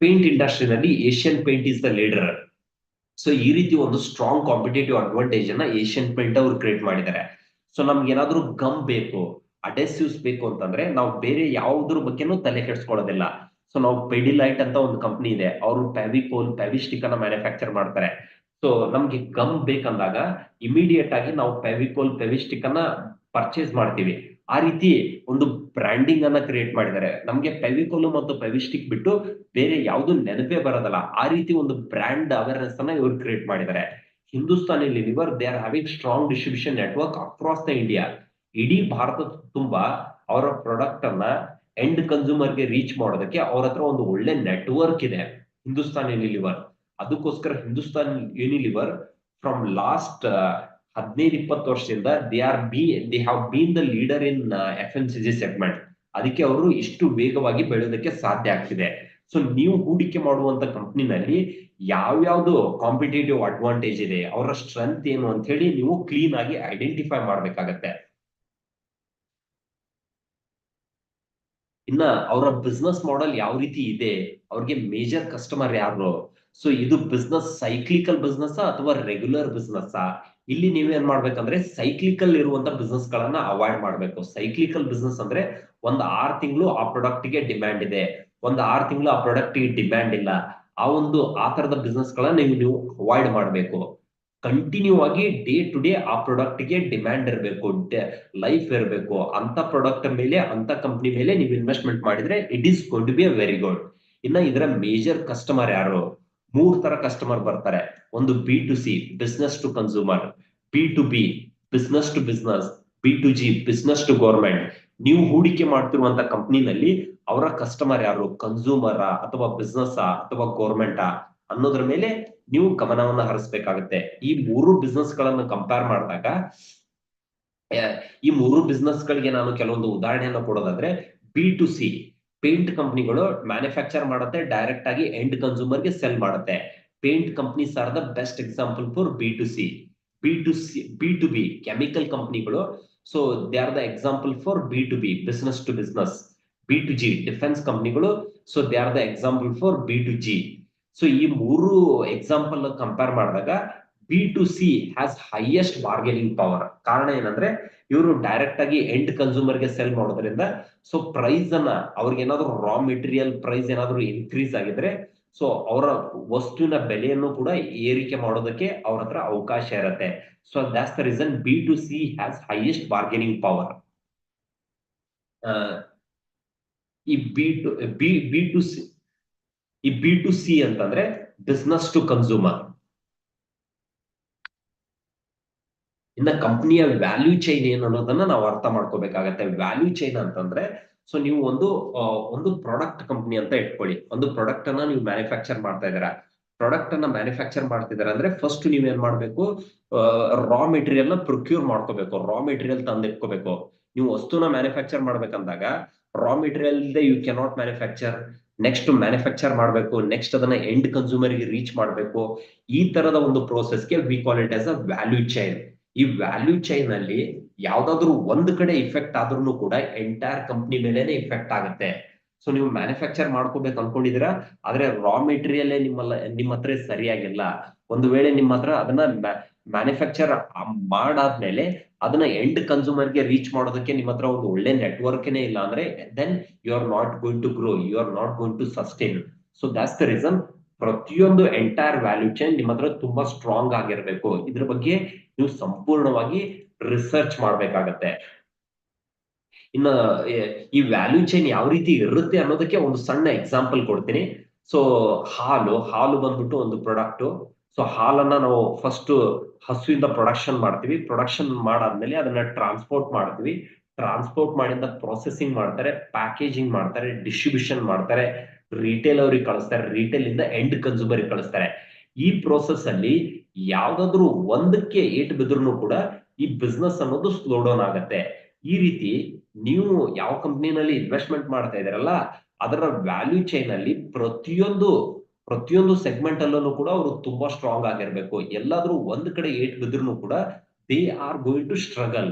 ಪೇಂಟ್ ಇಂಡಸ್ಟ್ರಿನಲ್ಲಿ Asian Paint is the leader. So ಈ ರೀತಿ ಒಂದು ಸ್ಟ್ರಾಂಗ್ ಕಾಂಪಿಟೇಟಿವ್ ಅಡ್ವಾಂಟೇಜ್ ಅನ್ನ ಏಷ್ಯನ್ ಪೇಂಟ್ ಅವರು ಕ್ರಿಯೇಟ್ ಮಾಡಿದ್ದಾರೆ. ಸೊ ನಮ್ಗೆ ಏನಾದ್ರೂ ಗಮ್ ಬೇಕು, ಅಡೆಸಿವ್ಸ್ ಬೇಕು ಅಂತಂದ್ರೆ ನಾವು ಬೇರೆ ಯಾವುದ್ರ ಬಗ್ಗೆನೂ ತಲೆ ಕೆಡಿಸ್ಕೊಳ್ಳೋದಿಲ್ಲ. ಸೊ ನಾವು ಪೆಡಿಲೈಟ್ ಅಂತ ಒಂದು ಕಂಪನಿ ಇದೆ, ಅವರು ಫ್ಯಾವಿಕೋಲ್ ಫ್ಯಾವಿಸ್ಟಿಕ್ ಅನ್ನ ಮ್ಯಾನುಫ್ಯಾಕ್ಚರ್ ಮಾಡ್ತಾರೆ. ಸೊ ನಮ್ಗೆ ಗಮ್ ಬೇಕಂದಾಗ ಇಮಿಡಿಯೇಟ್ ಆಗಿ ನಾವು ಫ್ಯಾವಿಕೋಲ್ ಫ್ಯಾವಿಸ್ಟಿಕ್ ಅನ್ನ ಪರ್ಚೇಸ್ ಮಾಡ್ತೀವಿ. ಆ ರೀತಿ ಒಂದು ಬ್ರ್ಯಾಂಡಿಂಗ್ ಅನ್ನ ಕ್ರಿಯೇಟ್ ಮಾಡಿದ್ದಾರೆ. ನಮ್ಗೆ ಫೆವಿಕೋಲ್ ಮತ್ತು ಫೆವಿಸ್ಟಿಕ್ ಬಿಟ್ಟು ಬೇರೆ ಯಾವ್ದು ನೆನಪೇ ಬರೋದಲ್ಲ, ಆ ರೀತಿ ಒಂದು ಬ್ರ್ಯಾಂಡ್ ಅವೇರ್ನೆಸ್ ಅನ್ನ ಇವರು ಕ್ರಿಯೇಟ್ ಮಾಡಿದ್ದಾರೆ. Hindustani liver they are having strong distribution network across the India. ಇಡೀ ಭಾರತ ತುಂಬಾ ಅವರ ಪ್ರಾಡಕ್ಟ್ ಅನ್ನ ಎಂಡ್ ಕನ್ಸ್ಯೂಮರ್ ಗೆ ರೀಚ್ ಮಾಡೋದಕ್ಕೆ ಅವ್ರ ಹತ್ರ ಒಂದು ಒಳ್ಳೆ ನೆಟ್ವರ್ಕ್ ಇದೆ, ಹಿಂದೂಸ್ತಾನ್ ಯೂನಿಲಿವರ್. ಅದಕ್ಕೋಸ್ಕರ ಹಿಂದೂಸ್ತಾನ್ ಯೂನಿಲಿವರ್ ಫ್ರಮ್ ಲಾಸ್ಟ್ 15-20 ವರ್ಷದಿಂದ they have been the leader in FMCG segment. ಅದಕ್ಕೆ ಅವರು ಇಷ್ಟು ವೇಗವಾಗಿ ಬೆಳೆಯೋದಕ್ಕೆ ಸಾಧ್ಯ ಆಗ್ತಿದೆ. ಸೊ ನೀವು ಹೂಡಿಕೆ ಮಾಡುವಂತ ಕಂಪ್ನಿನಲ್ಲಿ ಯಾವ್ಯಾವ್ದು ಕಾಂಪಿಟೇಟಿವ್ ಅಡ್ವಾಂಟೇಜ್ ಇದೆ, ಅವರ ಸ್ಟ್ರೆಂತ್ ಏನು ಅಂತ ಹೇಳಿ ನೀವು ಕ್ಲೀನ್ ಆಗಿ ಐಡೆಂಟಿಫೈ ಮಾಡ್ಬೇಕಾಗತ್ತೆ. ಇನ್ನ ಅವರ ಬಿಸ್ನೆಸ್ ಮಾಡೆಲ್ ಯಾವ ರೀತಿ ಇದೆ, ಅವ್ರಿಗೆ ಮೇಜರ್ ಕಸ್ಟಮರ್ ಯಾರು, ಸೊ ಇದು ಬಿಸ್ನೆಸ್ ಸೈಕ್ಲಿಕಲ್ ಬಿಸ್ನೆಸ್ ಅಥವಾ ರೆಗ್ಯುಲರ್ ಬಿಸ್ನೆಸ್. ಇಲ್ಲಿ ನೀವೇನ್ ಮಾಡ್ಬೇಕಂದ್ರೆ ಸೈಕ್ಲಿಕಲ್ ಇರುವಂತ ಬಿಸ್ನೆಸ್ ಗಳನ್ನ ಅವಾಯ್ಡ್ ಮಾಡ್ಬೇಕು. ಸೈಕ್ಲಿಕಲ್ ಬಿಸ್ನೆಸ್ ಅಂದ್ರೆ ಒಂದ್ 6 ತಿಂಗಳು ಆ ಪ್ರಾಡಕ್ಟ್ ಗೆ ಡಿಮ್ಯಾಂಡ್ ಇದೆ, ಒಂದ್ 6 ತಿಂಗಳು ಆ ಪ್ರಾಡಕ್ಟ್ ಗೆ ಡಿಮ್ಯಾಂಡ್ ಇಲ್ಲ. ಆ ತರದ ಬಿಸ್ನೆಸ್ ಗಳನ್ನ ನೀವು ಅವಾಯ್ಡ್ ಮಾಡ್ಬೇಕು. ಕಂಟಿನ್ಯೂ ಆಗಿ ಡೇ ಟು ಡೇ ಆ ಪ್ರಾಡಕ್ಟ್ ಗೆ ಡಿಮ್ಯಾಂಡ್ ಇರಬೇಕು, ಲೈಫ್ ಇರಬೇಕು. ಅಂತ ಪ್ರಾಡಕ್ಟ್ ಮೇಲೆ, ಅಂತ ಕಂಪ್ನಿ ಮೇಲೆ ನೀವು ಇನ್ವೆಸ್ಟ್ಮೆಂಟ್ ಮಾಡಿದ್ರೆ it is going to be a very good. ಇನ್ನ ಇದರ ಮೇಜರ್ ಕಸ್ಟಮರ್ ಯಾರು? 3 ತರ ಕಸ್ಟಮರ್ ಬರ್ತಾರೆ. ಒಂದು B2C business to consumer, B2B business to business, B2G business to government. ನೀವು ಹೂಡಿಕೆ ಮಾಡ್ತಿರುವಂತ ಕಂಪ್ನಿನಲ್ಲಿ ಅವರ ಕಸ್ಟಮರ್ ಯಾರು, ಕನ್ಸ್ಯೂಮರ್ ಅಥವಾ ಬಿಸ್ನೆಸ್ ಅಥವಾ ಗೌರ್ಮೆಂಟ್ ಅನ್ನೋದ್ರ ಮೇಲೆ ನೀವು ಗಮನವನ್ನ ಹರಿಸಬೇಕಾಗುತ್ತೆ. ಈ 3 ಬಿಸ್ನೆಸ್ ಗಳನ್ನ ಕಂಪೇರ್ ಮಾಡಿದಾಗ, ಈ 3 ಬಿಸ್ನೆಸ್ ಗಳಿಗೆ ನಾನು ಕೆಲವೊಂದು ಉದಾಹರಣೆಯನ್ನ ಕೊಡೋದಾದ್ರೆ, B2C ಪೇಂಟ್ ಕಂಪನಿಗಳು ಮ್ಯಾನುಫ್ಯಾಕ್ಚರ್ ಮಾಡುತ್ತೆ, ಡೈರೆಕ್ಟ್ ಆಗಿ ಎಂಡ್ ಕನ್ಸ್ಯೂಮರ್ ಗೆ ಸೆಲ್ ಮಾಡುತ್ತೆ. Paint companies are the best example for B2C. B2B chemical ಕಂಪನಿಗಳು, so they are the example for B2B business to business. B2G defence ಕಂಪನಿಗಳು, so they are the example for B2G. So ಈ 3 example compare ಮಾಡಿದಾಗ B2C has highest bargaining power. ಕಾರಣ ಏನಂದ್ರೆ ಇವರು direct ಆಗಿ end consumer ಗೆ cell ಮಾಡೋದ್ರಿಂದ, so price ಅನ್ನ, ಅವ್ರಿಗೆ ಏನಾದ್ರು ರಾ ಮೆಟೀರಿಯಲ್ ಪ್ರೈಸ್ ಏನಾದ್ರು ಇನ್ಕ್ರೀಸ್ ಆಗಿದ್ರೆ, ಸೊ ಅವರ ವಸ್ತುವಿನ ಬೆಲೆಯನ್ನು ಕೂಡ ಏರಿಕೆ ಮಾಡೋದಕ್ಕೆ ಅವ್ರ ಹತ್ರ ಅವಕಾಶ ಇರುತ್ತೆ. So that's the reason B2C has highest bargaining power. ಈ B2C ಅಂತಂದ್ರೆ ಬಿಸ್ನೆಸ್ ಟು ಕನ್ಸ್ಯೂಮರ್. ಇನ್ನ ಕಂಪನಿಯ ವ್ಯಾಲ್ಯೂ ಚೈನ್ ಏನು ಅನ್ನೋದನ್ನ ನಾವು ಅರ್ಥ ಮಾಡ್ಕೋಬೇಕಾಗತ್ತೆ. ವ್ಯಾಲ್ಯೂ ಚೈನ್ ಅಂತಂದ್ರೆ, ಸೊ ನೀವು ಒಂದು ಪ್ರಾಡಕ್ಟ್ ಕಂಪನಿ ಅಂತ ಇಟ್ಕೊಳ್ಳಿ. ಒಂದು ಪ್ರಾಡಕ್ಟ್ ಅನ್ನ ನೀವು ಮ್ಯಾನುಫ್ಯಾಕ್ಚರ್ ಮಾಡ್ತಾ ಇದ್ದೀರಾ. ಪ್ರಾಡಕ್ಟ್ ಅನ್ನ ಮ್ಯಾನುಫ್ಯಾಕ್ಚರ್ ಮಾಡ್ತಿದ್ದಾರೆ ಅಂದ್ರೆ ಫಸ್ಟ್ ನೀವೇನ್ ಮಾಡ್ಬೇಕು, ರಾ ಮೆಟೀರಿಯಲ್ ನ ಪ್ರೊಕ್ಯೂರ್ ಮಾಡ್ಕೋಬೇಕು, ರಾ ಮೆಟೀರಿಯಲ್ ತಂದಿಟ್ಕೋಬೇಕು. ನೀವು ವಸ್ತುನ ಮ್ಯಾನುಫ್ಯಾಕ್ಚರ್ ಮಾಡ್ಬೇಕಂದಾಗ ರಾ ಮೆಟೀರಿಯಲ್ ಇಲ್ಲದೆ you cannot manufacture. Next manufacture ಮಾಡಬೇಕು, ನೆಕ್ಸ್ಟ್ ಅದನ್ನ ಎಂಡ್ ಕನ್ಸ್ಯೂಮರ್ ಗೆ ರೀಚ್ ಮಾಡಬೇಕು. ಈ ತರದ ಒಂದು ಪ್ರೋಸೆಸ್ಗೆ we call it as a value chain. ಈ ವ್ಯಾಲ್ಯೂ ಚೈನ್ ಅಲ್ಲಿ ಯಾವ್ದಾದ್ರು ಒಂದ್ ಕಡೆ ಇಫೆಕ್ಟ್ ಆದ್ರೂ ಕೂಡ ಎಂಟೈರ್ ಕಂಪ್ನಿ ಮೇಲೆನೆ ಇಫೆಕ್ಟ್ ಆಗುತ್ತೆ. ಸೊ ನೀವು ಮ್ಯಾನುಫ್ಯಾಕ್ಚರ್ ಮಾಡ್ಕೋಬೇಕು ಅನ್ಕೊಂಡಿದೀರಾ, ಆದ್ರೆ ರಾ ಮೆಟೀರಿಯಲ್ ನಿಮ್ಮ ಹತ್ರ ಸರಿಯಾಗಿಲ್ಲ. ಒಂದು ವೇಳೆ ನಿಮ್ಮ ಹತ್ರ ಅದನ್ನ ಮ್ಯಾನುಫ್ಯಾಕ್ಚರ್ ಮಾಡಾದ್ಮೇಲೆ ಅದನ್ನ ಎಂಡ್ ಕನ್ಸ್ಯೂಮರ್ ಗೆ ರೀಚ್ ಮಾಡೋದಕ್ಕೆ ನಿಮ್ಮ ಹತ್ರ ಒಂದು ಒಳ್ಳೆ ನೆಟ್ವರ್ಕ್ನೇ ಇಲ್ಲ ಅಂದ್ರೆ, then you are not going to grow, you are not going to sustain. So that's the reason ಪ್ರತಿಯೊಂದು ಎಂಟೈರ್ ವ್ಯಾಲ್ಯೂ ಚೈನ್ ನಿಮ್ಮ ಹತ್ರ ತುಂಬಾ ಸ್ಟ್ರಾಂಗ್ ಆಗಿರ್ಬೇಕು. ಇದ್ರ ಬಗ್ಗೆ ನೀವು ಸಂಪೂರ್ಣವಾಗಿ ರಿಸರ್ಚ್ ಮಾಡ್ಬೇಕಾಗತ್ತೆ. ಇನ್ನ ಈ ವ್ಯಾಲ್ಯೂ ಚೈನ್ ಯಾವ ರೀತಿ ಇರುತ್ತೆ ಅನ್ನೋದಕ್ಕೆ ಒಂದು ಸಣ್ಣ ಎಕ್ಸಾಂಪಲ್ ಕೊಡ್ತೀನಿ. ಸೊ ಹಾಲು ಬಂದ್ಬಿಟ್ಟು ಒಂದು ಪ್ರಾಡಕ್ಟ್. ಸೊ ಹಾಲನ್ನ ನಾವು ಫಸ್ಟ್ ಹಸುವಿಂದ ಪ್ರೊಡಕ್ಷನ್ ಮಾಡ್ತೀವಿ. ಪ್ರೊಡಕ್ಷನ್ ಮಾಡಾದ್ಮೇಲೆ ಅದನ್ನ ಟ್ರಾನ್ಸ್ಪೋರ್ಟ್ ಮಾಡ್ತೀವಿ. ಟ್ರಾನ್ಸ್ಪೋರ್ಟ್ ಮಾಡಿಂದ ಪ್ರೊಸೆಸಿಂಗ್ ಮಾಡ್ತಾರೆ, ಪ್ಯಾಕೇಜಿಂಗ್ ಮಾಡ್ತಾರೆ, ಡಿಸ್ಟ್ರಿಬ್ಯೂಷನ್ ಮಾಡ್ತಾರೆ, ರಿಟೇಲ್ ಅವ್ರಿಗೆ ಕಳಿಸ್ತಾರೆ, ರಿಟೇಲ್ ಇಂದ ಎಂಡ್ ಕನ್ಸ್ಯೂಮರ್ ಕಳಿಸ್ತಾರೆ. ಈ ಪ್ರೋಸೆಸ್ ಅಲ್ಲಿ ಯಾವ್ದಾದ್ರು ಒಂದಕ್ಕೆ ಏಟ್ ಬಿದ್ರು ಕೂಡ ಈ ಬಿಸ್ನೆಸ್ ಅನ್ನೋದು ಸ್ಲೋ ಡೌನ್ ಆಗತ್ತೆ. ಈ ರೀತಿ ನೀವು ಯಾವ ಕಂಪ್ನಿನಲ್ಲಿ ಇನ್ವೆಸ್ಟ್ಮೆಂಟ್ ಮಾಡ್ತಾ ಇದಾರಲ್ಲ, ಅದರ ವ್ಯಾಲ್ಯೂ ಚೈನ್ ಅಲ್ಲಿ ಪ್ರತಿಯೊಂದು ಸೆಗ್ಮೆಂಟ್ ಅಲ್ಲೂ ಕೂಡ ಅವರು ತುಂಬಾ ಸ್ಟ್ರಾಂಗ್ ಆಗಿರ್ಬೇಕು. ಎಲ್ಲಾದ್ರೂ ಒಂದ್ ಕಡೆ ಏಟ್ ಬಿದ್ರು ಕೂಡ they are going to struggle,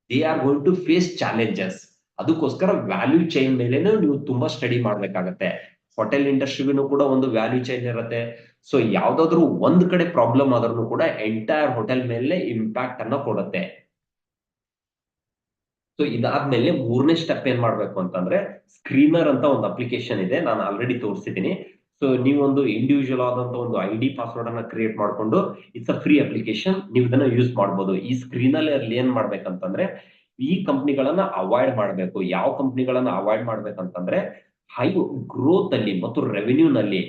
they are going to face challenges. ಅದಕ್ಕೋಸ್ಕರ ವ್ಯಾಲ್ಯೂ ಚೈನ್ ಮೇಲೆನೂ ನೀವು ತುಂಬಾ ಸ್ಟಡಿ ಮಾಡ್ಬೇಕಾಗತ್ತೆ. ಹೋಟೆಲ್ ಇಂಡಸ್ಟ್ರಿಗೂ ಕೂಡ ಒಂದು ವ್ಯಾಲ್ಯೂ ಚೈನ್ ಇರುತ್ತೆ. ಸೊ ಯಾವ್ದಾದ್ರು ಒಂದ್ ಕಡೆ ಪ್ರಾಬ್ಲಮ್ ಆದ್ರೂ ಕೂಡ ಎಂಟೈರ್ ಹೋಟೆಲ್ ಮೇಲೆ ಇಂಪ್ಯಾಕ್ಟ್ ಅನ್ನ ಕೊಡುತ್ತೆ. ಸೊ ಇದಾದ್ಮೇಲೆ ಮೂರನೇ ಸ್ಟೆಪ್ ಏನ್ ಮಾಡ್ಬೇಕು ಅಂತಂದ್ರೆ, ಸ್ಕ್ರೀನರ್ ಅಂತ ಒಂದು ಅಪ್ಲಿಕೇಶನ್ ಇದೆ, ನಾನು ಆಲ್ರೆಡಿ ತೋರಿಸಿದ್ದೀನಿ. ಸೊ ನೀವೊಂದು ಇಂಡಿವಿಜುವಲ್ ಆದಂತ ಒಂದು ID ಪಾಸ್ವರ್ಡ್ ಅನ್ನ ಕ್ರಿಯೇಟ್ ಮಾಡ್ಕೊಂಡು, ಇಟ್ಸ್ ಅ ಫ್ರೀ ಅಪ್ಲಿಕೇಶನ್, ನೀವು ಇದನ್ನ ಯೂಸ್ ಮಾಡ್ಬೋದು. ಈ ಸ್ಕ್ರೀನಲ್ಲಿ ಅಲ್ಲಿ ಏನ್ ಮಾಡ್ಬೇಕಂತಂದ್ರೆ, ಈ ಕಂಪ್ನಿಗಳನ್ನ ಅವಾಯ್ಡ್ ಮಾಡ್ಬೇಕು. ಯಾವ ಕಂಪ್ನಿಗಳನ್ನ ಅವಾಯ್ಡ್ ಮಾಡ್ಬೇಕಂತಂದ್ರೆ, ಹೈ ಗ್ರೋತ್ ಅಲ್ಲಿ ಮತ್ತು ರೆವೆನ್ಯೂ ನಲ್ಲಿ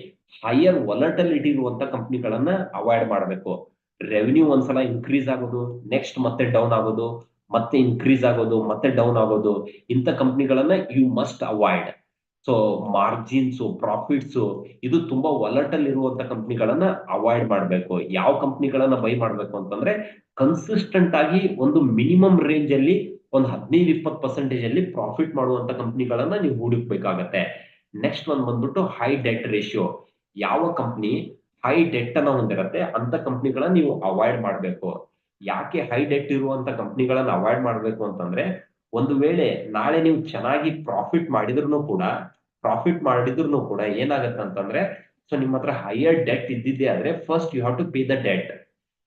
ಹೈಯರ್ ವೊಲಟಿಲಿಟಿ ಇರುವಂತ ಕಂಪ್ನಿಗಳನ್ನ ಅವಾಯ್ಡ್ ಮಾಡಬೇಕು. ರೆವೆನ್ಯೂ ಒಂದ್ಸಲ ಇನ್ಕ್ರೀಸ್ ಆಗೋದು, ನೆಕ್ಸ್ಟ್ ಮತ್ತೆ ಡೌನ್ ಆಗೋದು, ಮತ್ತೆ ಇನ್ಕ್ರೀಸ್ ಆಗೋದು, ಮತ್ತೆ ಡೌನ್ ಆಗೋದು, ಇಂಥ ಕಂಪ್ನಿಗಳನ್ನ you must avoid. So margins, profits ಇದು ತುಂಬಾ ವೊಲಟಲ್ ಇರುವಂತ ಕಂಪ್ನಿಗಳನ್ನ ಅವಾಯ್ಡ್ ಮಾಡಬೇಕು. ಯಾವ ಕಂಪ್ನಿಗಳನ್ನ ಬೈ ಮಾಡ್ಬೇಕು ಅಂತಂದ್ರೆ, ಕನ್ಸಿಸ್ಟೆಂಟ್ ಆಗಿ ಒಂದು ಮಿನಿಮಮ್ ರೇಂಜ್ ಅಲ್ಲಿ ಒಂದು 15-20% ಅಲ್ಲಿ ಪ್ರಾಫಿಟ್ ಮಾಡುವಂತ ಕಂಪ್ನಿಗಳನ್ನ ನೀವು ಹುಡುಕ್ಬೇಕಾಗತ್ತೆ. ನೆಕ್ಸ್ಟ್ ಒಂದ್ ಬಂದ್ಬಿಟ್ಟು ಹೈ ಡೆಟ್ ರೇಷಿಯೋ. ಯಾವ ಕಂಪ್ನಿ ಹೈ ಡೆಟ್ ಅನ್ನ ಹೊಂದಿರತ್ತೆ ಅಂತ ಕಂಪ್ನಿಗಳನ್ನ ನೀವು ಅವಾಯ್ಡ್ ಮಾಡಬೇಕು. ಯಾಕೆ ಹೈ ಡೆಟ್ ಇರುವಂತ ಕಂಪ್ನಿಗಳನ್ನ ಅವಾಯ್ಡ್ ಮಾಡ್ಬೇಕು ಅಂತಂದ್ರೆ, ಒಂದು ವೇಳೆ ನಾಳೆ ನೀವು ಚೆನ್ನಾಗಿ ಪ್ರಾಫಿಟ್ ಮಾಡಿದ್ರು ಕೂಡ ಏನಾಗತ್ತೆ ಅಂತಂದ್ರೆ, ಸೊ ನಿಮ್ಮ ಹತ್ರ ಹೈಯರ್ ಡೆಟ್ ಇದ್ದಿದ್ದೆ ಆದ್ರೆ first you have to pay the debt.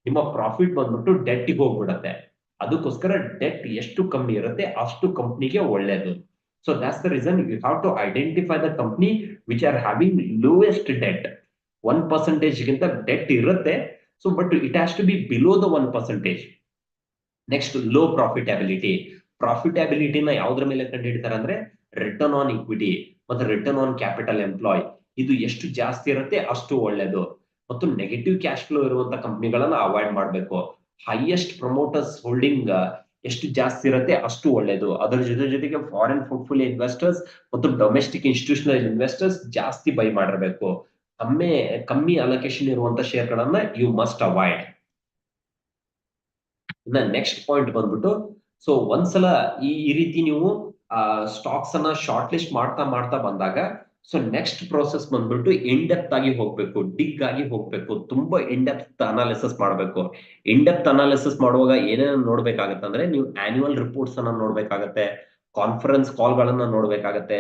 ನಿಮ್ಮ ಪ್ರಾಫಿಟ್ ಬಂದ್ಬಿಟ್ಟು ಡೆಟ್ಗೆ ಹೋಗ್ಬಿಡತ್ತೆ. ಅದಕ್ಕೋಸ್ಕರ ಡೆಟ್ ಎಷ್ಟು ಕಮ್ಮಿ ಇರುತ್ತೆ ಅಷ್ಟು ಕಂಪ್ನಿಗೆ ಒಳ್ಳೇದು. So that's the reason you have to identify the company which are having lowest debt. 1% ಗಿಂತ ಡೆಟ್ ಇರುತ್ತೆ, so but it has to be below the 1%. Next low profitability. ಪ್ರಾಫಿಟಬಿಲಿಟಿನ ಯಾವ್ದ್ರ ಮೇಲೆ ಕಂಡು ಹಿಡಿತಾರೆ ಅಂದ್ರೆ, ರಿಟರ್ನ್ ಆನ್ ಇಕ್ವಿಟಿ ಮತ್ತು ರಿಟರ್ನ್ ಆನ್ ಕ್ಯಾಪಿಟಲ್ ಎಂಪ್ಲಾಯ್. ಇದು ಎಷ್ಟು ಜಾಸ್ತಿ ಇರುತ್ತೆ ಅಷ್ಟು ಒಳ್ಳೇದು. ಮತ್ತು ನೆಗೆಟಿವ್ ಕ್ಯಾಶ್ ಫ್ಲೋ ಇರುವಂತ ಕಂಪ್ನಿಗಳನ್ನ ಅವಾಯ್ಡ್ ಮಾಡಬೇಕು. ಹೈಯೆಸ್ಟ್ ಪ್ರಮೋಟರ್ಸ್ ಹೋಲ್ಡಿಂಗ್ ಎಷ್ಟು ಜಾಸ್ತಿ ಇರುತ್ತೆ ಅಷ್ಟು ಒಳ್ಳೇದು. ಅದರ ಜೊತೆಗೆ ಫಾರಿನ್ ಪೋರ್ಟ್ಫೋಲಿಯೋ ಇನ್ವೆಸ್ಟರ್ಸ್ ಮತ್ತು ಡೊಮೆಸ್ಟಿಕ್ ಇನ್ಸ್ಟಿಟ್ಯೂಷನಲ್ ಇನ್ವೆಸ್ಟರ್ಸ್ ಜಾಸ್ತಿ ಬೈ ಮಾಡಿರಬೇಕು. ಕಮ್ಮಿ ಅಲೋಕೇಶನ್ ಇರುವಂತ ಶೇರ್ ಗಳನ್ನ ಯು ಮಸ್ಟ್ ಅವಾಯ್ಡ್. ಇನ್ನ ನೆಕ್ಸ್ಟ್ ಪಾಯಿಂಟ್ ಬಂದ್ಬಿಟ್ಟು, ಸೊ ಒಂದ್ಸಲ ಈ ರೀತಿ ನೀವು ಸ್ಟಾಕ್ಸ್ ಅನ್ನ ಶಾರ್ಟ್ ಲಿಸ್ಟ್ ಮಾಡ್ತಾ ಬಂದಾಗ, ಸೊ ನೆಕ್ಸ್ಟ್ ಪ್ರೋಸೆಸ್ ಬಂದ್ಬಿಟ್ಟು ಇನ್ ಡೆಪ್ತ್ ಆಗಿ ಹೋಗ್ಬೇಕು, ಡಿಗ್ ಆಗಿ ಹೋಗ್ಬೇಕು, ತುಂಬಾ ಇನ್ ಡೆಪ್ತ್ ಅನಾಲಿಸಿಸ್ ಮಾಡ್ಬೇಕು. ಇನ್ ಡೆಪ್ತ್ ಅನಾಲಿಸಿಸ್ ಮಾಡುವಾಗ ಏನೇನು ನೋಡ್ಬೇಕಾಗತ್ತೆ ಅಂದ್ರೆ, ನೀವು ಆನ್ಯುವಲ್ ರಿಪೋರ್ಟ್ಸ್ ಅನ್ನ ನೋಡ್ಬೇಕಾಗತ್ತೆ, ಕಾನ್ಫರೆನ್ಸ್ ಕಾಲ್ ಗಳನ್ನ ನೋಡ್ಬೇಕಾಗತ್ತೆ,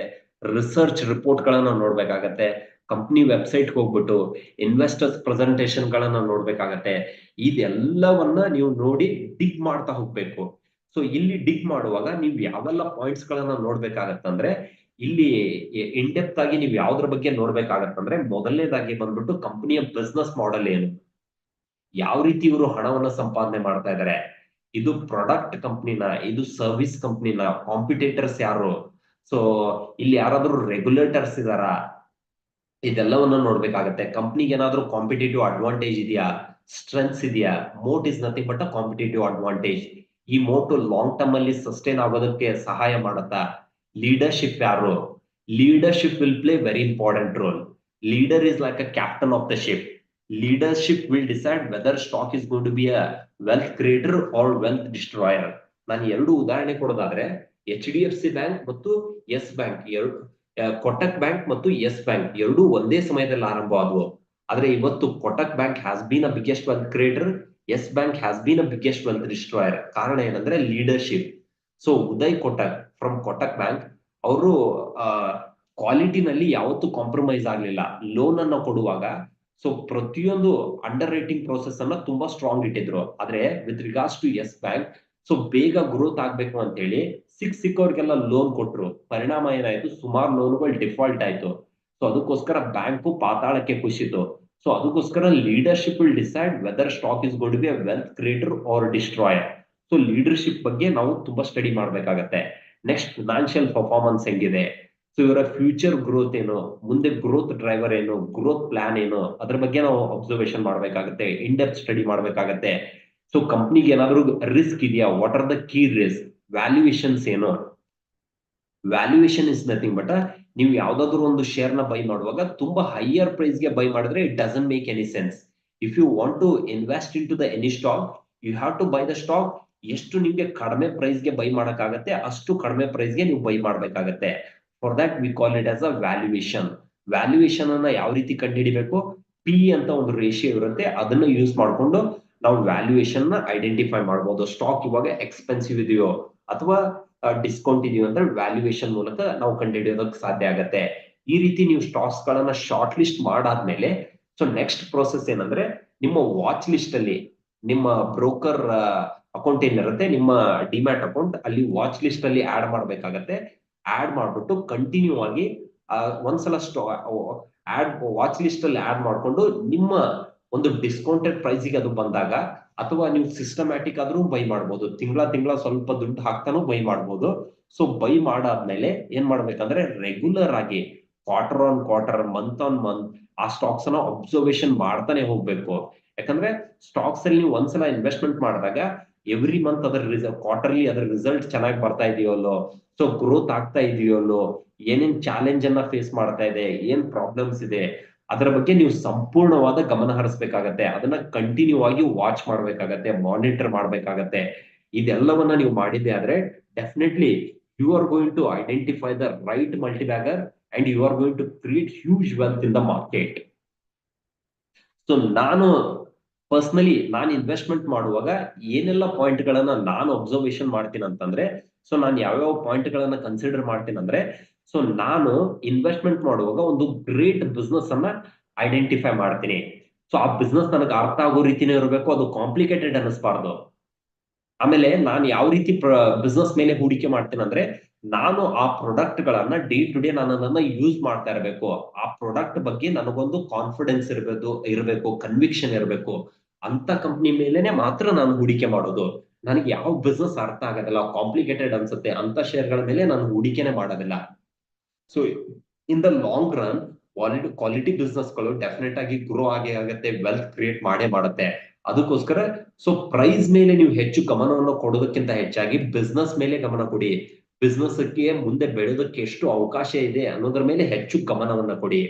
ರಿಸರ್ಚ್ ರಿಪೋರ್ಟ್ ಗಳನ್ನ ನೋಡ್ಬೇಕಾಗತ್ತೆ, ಕಂಪ್ನಿ ವೆಬ್ಸೈಟ್ ಹೋಗ್ಬಿಟ್ಟು ಇನ್ವೆಸ್ಟರ್ಸ್ ಪ್ರೆಸೆಂಟೇಶನ್ ಗಳನ್ನ ನೋಡ್ಬೇಕಾಗತ್ತೆ. ಇದೆಲ್ಲವನ್ನ ನೀವು ನೋಡಿ ಡಿಗ್ ಮಾಡ್ತಾ ಹೋಗ್ಬೇಕು. ಸೊ ಇಲ್ಲಿ ಡಿಗ್ ಮಾಡುವಾಗ ನೀವು ಯಾವೆಲ್ಲ ಪಾಯಿಂಟ್ಸ್ ಗಳನ್ನ ನೋಡ್ಬೇಕಾಗತ್ತಂದ್ರೆ, ಇಲ್ಲಿ ಇನ್ ಡೆಪ್ತ್ ಆಗಿ ನೀವು ಯಾವ್ದ್ರ ಬಗ್ಗೆ ನೋಡ್ಬೇಕಾಗತ್ತಂದ್ರೆ, ಮೊದಲನೇದಾಗಿ ಬಂದ್ಬಿಟ್ಟು ಕಂಪನಿಯ ಬಿಸ್ನೆಸ್ ಮಾಡೆಲ್ ಏನು, ಯಾವ ರೀತಿ ಇವರು ಹಣವನ್ನ ಸಂಪಾದನೆ ಮಾಡ್ತಾ ಇದ್ದಾರೆ, ಇದು ಪ್ರಾಡಕ್ಟ್ ಕಂಪ್ನಿನ, ಇದು ಸರ್ವಿಸ್ ಕಂಪ್ನಿನ, ಕಾಂಪಿಟೇಟರ್ಸ್ ಯಾರು, ಸೊ ಇಲ್ಲಿ ಯಾರಾದ್ರೂ ರೆಗ್ಯುಲೇಟರ್ಸ್ ಇದಾರ, ಇದೆಲ್ಲವನ್ನ ನೋಡ್ಬೇಕಾಗತ್ತೆ. ಕಂಪ್ನಿಗೆ ಏನಾದ್ರೂ ಕಾಂಪಿಟೇಟಿವ್ ಅಡ್ವಾಂಟೇಜ್ ಇದೆಯಾ, ಸ್ಟ್ರೆಂತ್ಸ್ ಇದೆಯಾ. Moat is nothing but a competitive advantage. ಈ ಮೋಟು ಲಾಂಗ್ ಟರ್ಮ್ ಅಲ್ಲಿ ಸಸ್ಟೈನ್ ಆಗೋದಕ್ಕೆ ಸಹಾಯ ಮಾಡುತ್ತಾ. ಲೀಡರ್ಶಿಪ್ ಯಾರು, leadership will play very important role. Leader is like a captain of the ship. Leadership will decide whether stock is going to be a wealth creator or wealth destroyer. ನಾನು ಎರಡು ಉದಾಹರಣೆ ಕೊಡೋದಾದ್ರೆ, HDFC bank ಮತ್ತು Yes Bank Kotak Bank ಮತ್ತು Yes Bank ಎರಡೂ ಒಂದೇ ಸಮಯದಲ್ಲಿ ಆರಂಭ ಆದವು. ಆದ್ರೆ ಇವತ್ತು Kotak bank has been a biggest wealth creator, Yes bank has been a biggest wealth destroyer. ಕಾರಣ ಏನಂದ್ರೆ leadership. So Uday Kotak from Kotak bank, ಅವರು ಕ್ವಾಲಿಟಿನಲ್ಲಿ ಯಾವತ್ತೂ ಕಾಂಪ್ರಮೈಸ್ ಆಗ್ಲಿಲ್ಲ. ಲೋನ್ ಅನ್ನ ಕೊಡುವಾಗ ಸೊ ಪ್ರತಿಯೊಂದು ಅಂಡರ್ ರೈಟಿಂಗ್ ಪ್ರೋಸೆಸ್ ಅನ್ನ ತುಂಬಾ ಸ್ಟ್ರಾಂಗ್ ಇಟ್ಟಿದ್ರು. ಆದ್ರೆ with regards to Yes Bank, so ಬೇಗ ಗ್ರೋತ್ ಆಗ್ಬೇಕು ಅಂತ ಹೇಳಿ ಸಿಕ್ಕವ್ರಿಗೆಲ್ಲ ಲೋನ್ ಕೊಟ್ರು. ಪರಿಣಾಮ ಏನಾಯ್ತು, ಸುಮಾರು ಲೋನ್ಗಳು ಡಿಫಾಲ್ಟ್ ಆಯ್ತು. ಸೊ ಅದಕ್ಕೋಸ್ಕರ ಬ್ಯಾಂಕು ಪಾತಾಳಕ್ಕೆ ಕುಸಿತು. ಸೊ ಅದಕ್ಕೋಸ್ಕರ leadership will decide whether stock is going to be a wealth creator or destroyer. So leadership ಬಗ್ಗೆ ನಾವು ತುಂಬಾ ಸ್ಟಡಿ ಮಾಡ್ಬೇಕಾಗತ್ತೆ. ನೆಕ್ಸ್ಟ್ ಫಿನಾನ್ಷಿಯಲ್ ಪರ್ಫಾರ್ಮೆನ್ಸ್ ಹೆಂಗಿದೆ, ಸೊ ಇವರ ಫ್ಯೂಚರ್ ಗ್ರೋತ್ ಏನು, ಮುಂದೆ ಗ್ರೋತ್ ಡ್ರೈವರ್ ಏನು, ಗ್ರೋತ್ ಪ್ಲಾನ್ ಏನು, ಅದ್ರ ಬಗ್ಗೆ ನಾವು ಅಬ್ಸರ್ವೇಷನ್ ಮಾಡ್ಬೇಕಾಗತ್ತೆ, ಇನ್ ಡೆಪ್ತ್ ಸ್ಟಡಿ ಮಾಡ್ಬೇಕಾಗತ್ತೆ. ಸೊ ಕಂಪ್ನಿಗೆ ಏನಾದ್ರೂ ರಿಸ್ಕ್ ಇದೆಯಾ, what are the key risk, valuations ಏನು? ವ್ಯಾಲ್ಯೂಯೇಷನ್ ಇಸ್ ನಥಿಂಗ್ ಬಟ್ ನೀವು ಯಾವ್ದಾದ್ರು ಒಂದು ಶೇರ್ ನ ಬೈ ಮಾಡುವಾಗ ತುಂಬಾ ಹೈಯರ್ ಪ್ರೈಸ್ ಗೆ ಬೈ ಮಾಡಿದ್ರೆ it doesn't make any sense. If you want to invest in to the any stock, you have to buy the stock ಎಷ್ಟು ನಿಮ್ಗೆ ಕಡಿಮೆ ಪ್ರೈಸ್ ಗೆ ಬೈ ಮಾಡಕ್ಕಾಗತ್ತೆ ಅಷ್ಟು ಕಡಿಮೆ ಪ್ರೈಸ್ ಗೆ ನೀವು ಬೈ ಮಾಡ್ಬೇಕಾಗತ್ತೆ. For that we call it as a valuation. Valuation ಅನ್ನ ಯಾವ ರೀತಿ ಕಂಡುಹಿಡಿಬೇಕು? ಪಿ ಅಂತ ಒಂದು ರೇಷಿಯೋ ಇರುತ್ತೆ, ಅದನ್ನ ಯೂಸ್ ಮಾಡ್ಕೊಂಡು ನಾವು ವ್ಯಾಲ್ಯೂಯೇಷನ್ ನ ಐಡೆಂಟಿಫೈ ಮಾಡಬಹುದು. ಸ್ಟಾಕ್ ಇವಾಗ ಎಕ್ಸ್ಪೆನ್ಸಿವ್ ಇದೆಯೋ ಅಥವಾ ಡಿಸ್ಕೌಂಟ್ ಇದೆಯೋ ಅಂತ ವ್ಯಾಲ್ಯೂಯೇಷನ್ ಮೂಲಕ ನಾವು ಕಂಡುಹಿಡಿಯೋದಕ್ಕೆ ಸಾಧ್ಯ ಆಗತ್ತೆ. ಈ ರೀತಿ ನೀವು ಸ್ಟಾಕ್ಸ್ ಗಳನ್ನ ಶಾರ್ಟ್ ಲಿಸ್ಟ್ ಮಾಡಾದ್ಮೇಲೆ ಸೊ ನೆಕ್ಸ್ಟ್ ಪ್ರೋಸೆಸ್ ಏನಂದ್ರೆ ನಿಮ್ಮ ವಾಚ್ ಲಿಸ್ಟ್ ಅಲ್ಲಿ ನಿಮ್ಮ ಬ್ರೋಕರ್ ಅಕೌಂಟ್ ಏನಿರುತ್ತೆ, ನಿಮ್ಮ ಡಿಮ್ಯಾಟ್ ಅಕೌಂಟ್ ಅಲ್ಲಿ ವಾಚ್ ಲಿಸ್ಟ್ ಅಲ್ಲಿ ಆಡ್ ಮಾಡ್ಬೇಕಾಗತ್ತೆ. ಆಡ್ ಮಾಡ್ಬಿಟ್ಟು ಕಂಟಿನ್ಯೂ ಆಗಿ ಒಂದ್ಸಲ ಆಡ್ ವಾಚ್ ಲಿಸ್ಟ್ ಅಲ್ಲಿ ಆಡ್ ಮಾಡ್ಕೊಂಡು ನಿಮ್ಮ ಒಂದು ಡಿಸ್ಕೌಂಟೆಡ್ ಪ್ರೈಸಿಗೆ ಅದು ಬಂದಾಗ ಅಥವಾ ನೀವು ಸಿಸ್ಟಮ್ಯಾಟಿಕ್ ಆದ್ರೂ ಬೈ ಮಾಡ್ಬೋದು, ತಿಂಗಳ ಸ್ವಲ್ಪ ದುಡ್ಡು ಹಾಕ್ತಾನು ಬೈ ಮಾಡ್ಬೋದು. ಸೊ ಬೈ ಮಾಡಾದ್ಮೇಲೆ ಏನ್ ಮಾಡ್ಬೇಕಂದ್ರೆ ರೆಗ್ಯುಲರ್ ಆಗಿ quarter on quarter, month on month ಆ ಸ್ಟಾಕ್ಸ್ ಅನ್ನ ಅಬ್ಸರ್ವೇಷನ್ ಮಾಡ್ತಾನೆ ಹೋಗ್ಬೇಕು. ಯಾಕಂದ್ರೆ ಸ್ಟಾಕ್ಸ್ ಅಲ್ಲಿ ನೀವು ಒಂದ್ಸಲ ಇನ್ವೆಸ್ಟ್ಮೆಂಟ್ ಮಾಡಿದಾಗ ಎವ್ರಿ ಮಂತ್ ಅದರ ಕ್ವಾರ್ಟರ್ಲಿ ಅದರ ರಿಸಲ್ಟ್ ಚೆನ್ನಾಗಿ ಬರ್ತಾ ಇದೆಯಲ್ಲೋ, ಸೊ ಗ್ರೋತ್ ಆಗ್ತಾ ಇದೆಯಲ್ಲೋ, ಏನೇನ್ ಚಾಲೆಂಜ್ ಅನ್ನ ಫೇಸ್ ಮಾಡ್ತಾ ಇದೆ, ಏನ್ ಪ್ರಾಬ್ಲಮ್ಸ್ ಇದೆ, ಅದರ ಬಗ್ಗೆ ನೀವು ಸಂಪೂರ್ಣವಾದ ಗಮನ ಹರಿಸಬೇಕಾಗತ್ತೆ. ಅದನ್ನ ಕಂಟಿನ್ಯೂ ಆಗಿ ವಾಚ್ ಮಾಡ್ಬೇಕಾಗತ್ತೆ, ಮಾನಿಟರ್ ಮಾಡ್ಬೇಕಾಗತ್ತೆ. ಇದೆಲ್ಲವನ್ನ ನೀವು ಮಾಡಿದ್ದೆ ಆದ್ರೆ definitely you are going to identify the right multibagger and you are going to create huge wealth in the market. So ನಾನು ಪರ್ಸನಲಿ ನಾನು ಇನ್ವೆಸ್ಟ್ಮೆಂಟ್ ಮಾಡುವಾಗ ಏನೆಲ್ಲ ಪಾಯಿಂಟ್ ಗಳನ್ನ ನಾನು ಅಬ್ಸರ್ವೇಷನ್ ಮಾಡ್ತೀನಿ ಅಂತಂದ್ರೆ, ಸೊ ನಾನು ಯಾವ್ಯಾವ ಪಾಯಿಂಟ್ ಗಳನ್ನ ಕನ್ಸಿಡರ್ ಮಾಡ್ತೀನಿ ಅಂದ್ರೆ, ಸೊ ನಾನು ಇನ್ವೆಸ್ಟ್ಮೆಂಟ್ ಮಾಡುವಾಗ ಒಂದು ಗ್ರೇಟ್ ಬಿಸ್ನೆಸ್ ಅನ್ನ ಐಡೆಂಟಿಫೈ ಮಾಡ್ತೀನಿ. ಸೊ ಆ ಬಿಸ್ನೆಸ್ ನನಗೆ ಅರ್ಥ ಆಗೋ ರೀತಿನೇ ಇರಬೇಕು, ಅದು ಕಾಂಪ್ಲಿಕೇಟೆಡ್ ಅನ್ನಿಸ್ಬಾರ್ದು. ಆಮೇಲೆ ನಾನು ಯಾವ ರೀತಿ ಬಿಸ್ನೆಸ್ ಮೇಲೆ ಹೂಡಿಕೆ ಮಾಡ್ತೀನಿ ಅಂದ್ರೆ, ನಾನು ಆ ಪ್ರಾಡಕ್ಟ್ ಗಳನ್ನ ಡೇ ಟು ಡೇ ನಾನು ಅದನ್ನ ಯೂಸ್ ಮಾಡ್ತಾ ಇರಬೇಕು. ಆ ಪ್ರಾಡಕ್ಟ್ ಬಗ್ಗೆ ನನಗೊಂದು ಕಾನ್ಫಿಡೆನ್ಸ್ ಇರಬೇಕು, ಕನ್ವಿಕ್ಷನ್ ಇರಬೇಕು. ಅಂತ ಕಂಪ್ನಿ ಮೇಲೆನೆ ಮಾತ್ರ ನಾನು ಹೂಡಿಕೆ ಮಾಡೋದು. ನನಗೆ ಯಾವ ಬಿಸ್ನೆಸ್ ಅರ್ಥ ಆಗೋದಿಲ್ಲ, ಕಾಂಪ್ಲಿಕೇಟೆಡ್ ಅನ್ಸುತ್ತೆ ಅಂತ ಶೇರ್ಗಳ ಮೇಲೆ ನಾನು ಹೂಡಿಕೆನೆ ಮಾಡೋದಿಲ್ಲ. So in the long run quality business ಗಳು ಡೆಫಿನೆಟ್ ಆಗಿ ಗ್ರೋ ಆಗೇ ಆಗುತ್ತೆ, ವೆಲ್ತ್ ಕ್ರಿಯೇಟ್ ಮಾಡೇ ಮಾಡುತ್ತೆ. ಅದಕ್ಕೋಸ್ಕರ ಸೊ ಪ್ರೈಸ್ ಮೇಲೆ ನೀವು ಹೆಚ್ಚು ಗಮನವನ್ನು ಕೊಡೋದಕ್ಕಿಂತ ಹೆಚ್ಚಾಗಿ ಬಿಸ್ನೆಸ್ ಮೇಲೆ ಗಮನ ಕೊಡಿ. ಬಿಸ್ನೆಸ್ ಗೆ ಮುಂದೆ ಬೆಳೆಯೋದಕ್ಕೆ ಎಷ್ಟು ಅವಕಾಶ ಇದೆ ಅನ್ನೋದ್ರ ಮೇಲೆ ಹೆಚ್ಚು ಗಮನವನ್ನ ಕೊಡಿ.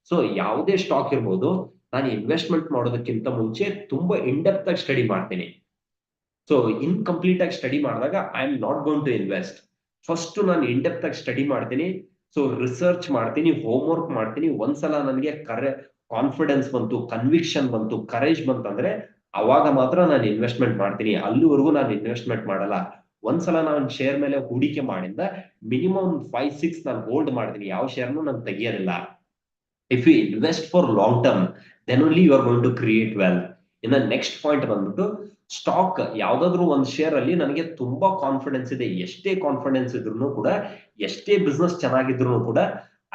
ಸೊ ಯಾವುದೇ ಸ್ಟಾಕ್ ಇರ್ಬೋದು, ನಾನು ಇನ್ವೆಸ್ಟ್ಮೆಂಟ್ ಮಾಡೋದಕ್ಕಿಂತ ಮುಂಚೆ ತುಂಬಾ ಇನ್ಡೆಪ್ತ್ ಆಗಿ ಸ್ಟಡಿ ಮಾಡ್ತೀನಿ. ಸೊ ಇನ್ಕಂಪ್ಲೀಟ್ ಆಗಿ ಸ್ಟಡಿ ಮಾಡಿದಾಗ I am not going to invest. First ನಾನು ಇನ್ಡೆಪ್ತ್ ಆಗಿ ಸ್ಟಡಿ ಮಾಡ್ತೀನಿ, ಸೊ ರಿಸರ್ಚ್ ಮಾಡ್ತೀನಿ, ಹೋಮ್ ವರ್ಕ್ ಮಾಡ್ತೀನಿ. ಒಂದ್ಸಲ ನನಗೆ ಕಾನ್ಫಿಡೆನ್ಸ್ ಬಂತು, ಕನ್ವಿಕ್ಷನ್ ಬಂತು, ಕರೇಜ್ ಬಂತಂದ್ರೆ ಅವಾಗ ಮಾತ್ರ ನಾನು ಇನ್ವೆಸ್ಟ್ಮೆಂಟ್ ಮಾಡ್ತೀನಿ. ಅಲ್ಲಿವರೆಗೂ ನಾನು ಇನ್ವೆಸ್ಟ್ಮೆಂಟ್ ಮಾಡಲ್ಲ. ಒಂದ್ಸಲ ನಾನು ಶೇರ್ ಮೇಲೆ ಹೂಡಿಕೆ ಮಾಡಿಂದ ಮಿನಿಮಮ್ 5-6 ನಾನು ಹೋಲ್ಡ್ ಮಾಡ್ತೀನಿ, ಯಾವ ಶೇರ್ನು ನಾನು ತೆಗಿಯೋದಿಲ್ಲ. If you invest for long term then only you are going to create wealth. ಇನ್ನು ನೆಕ್ಸ್ಟ್ ಪಾಯಿಂಟ್ ಬಂದ್ಬಿಟ್ಟು, ಸ್ಟಾಕ್ ಯಾವ್ದಾದ್ರು ಒಂದು ಶೇರ್ ಅಲ್ಲಿ ನನಗೆ ತುಂಬಾ ಕಾನ್ಫಿಡೆನ್ಸ್ ಇದೆ, ಎಷ್ಟೇ ಕಾನ್ಫಿಡೆನ್ಸ್ ಇದ್ರು ಕೂಡ, ಎಷ್ಟೇ ಬಿಸ್ನೆಸ್ ಚೆನ್ನಾಗಿದ್ರು ಕೂಡ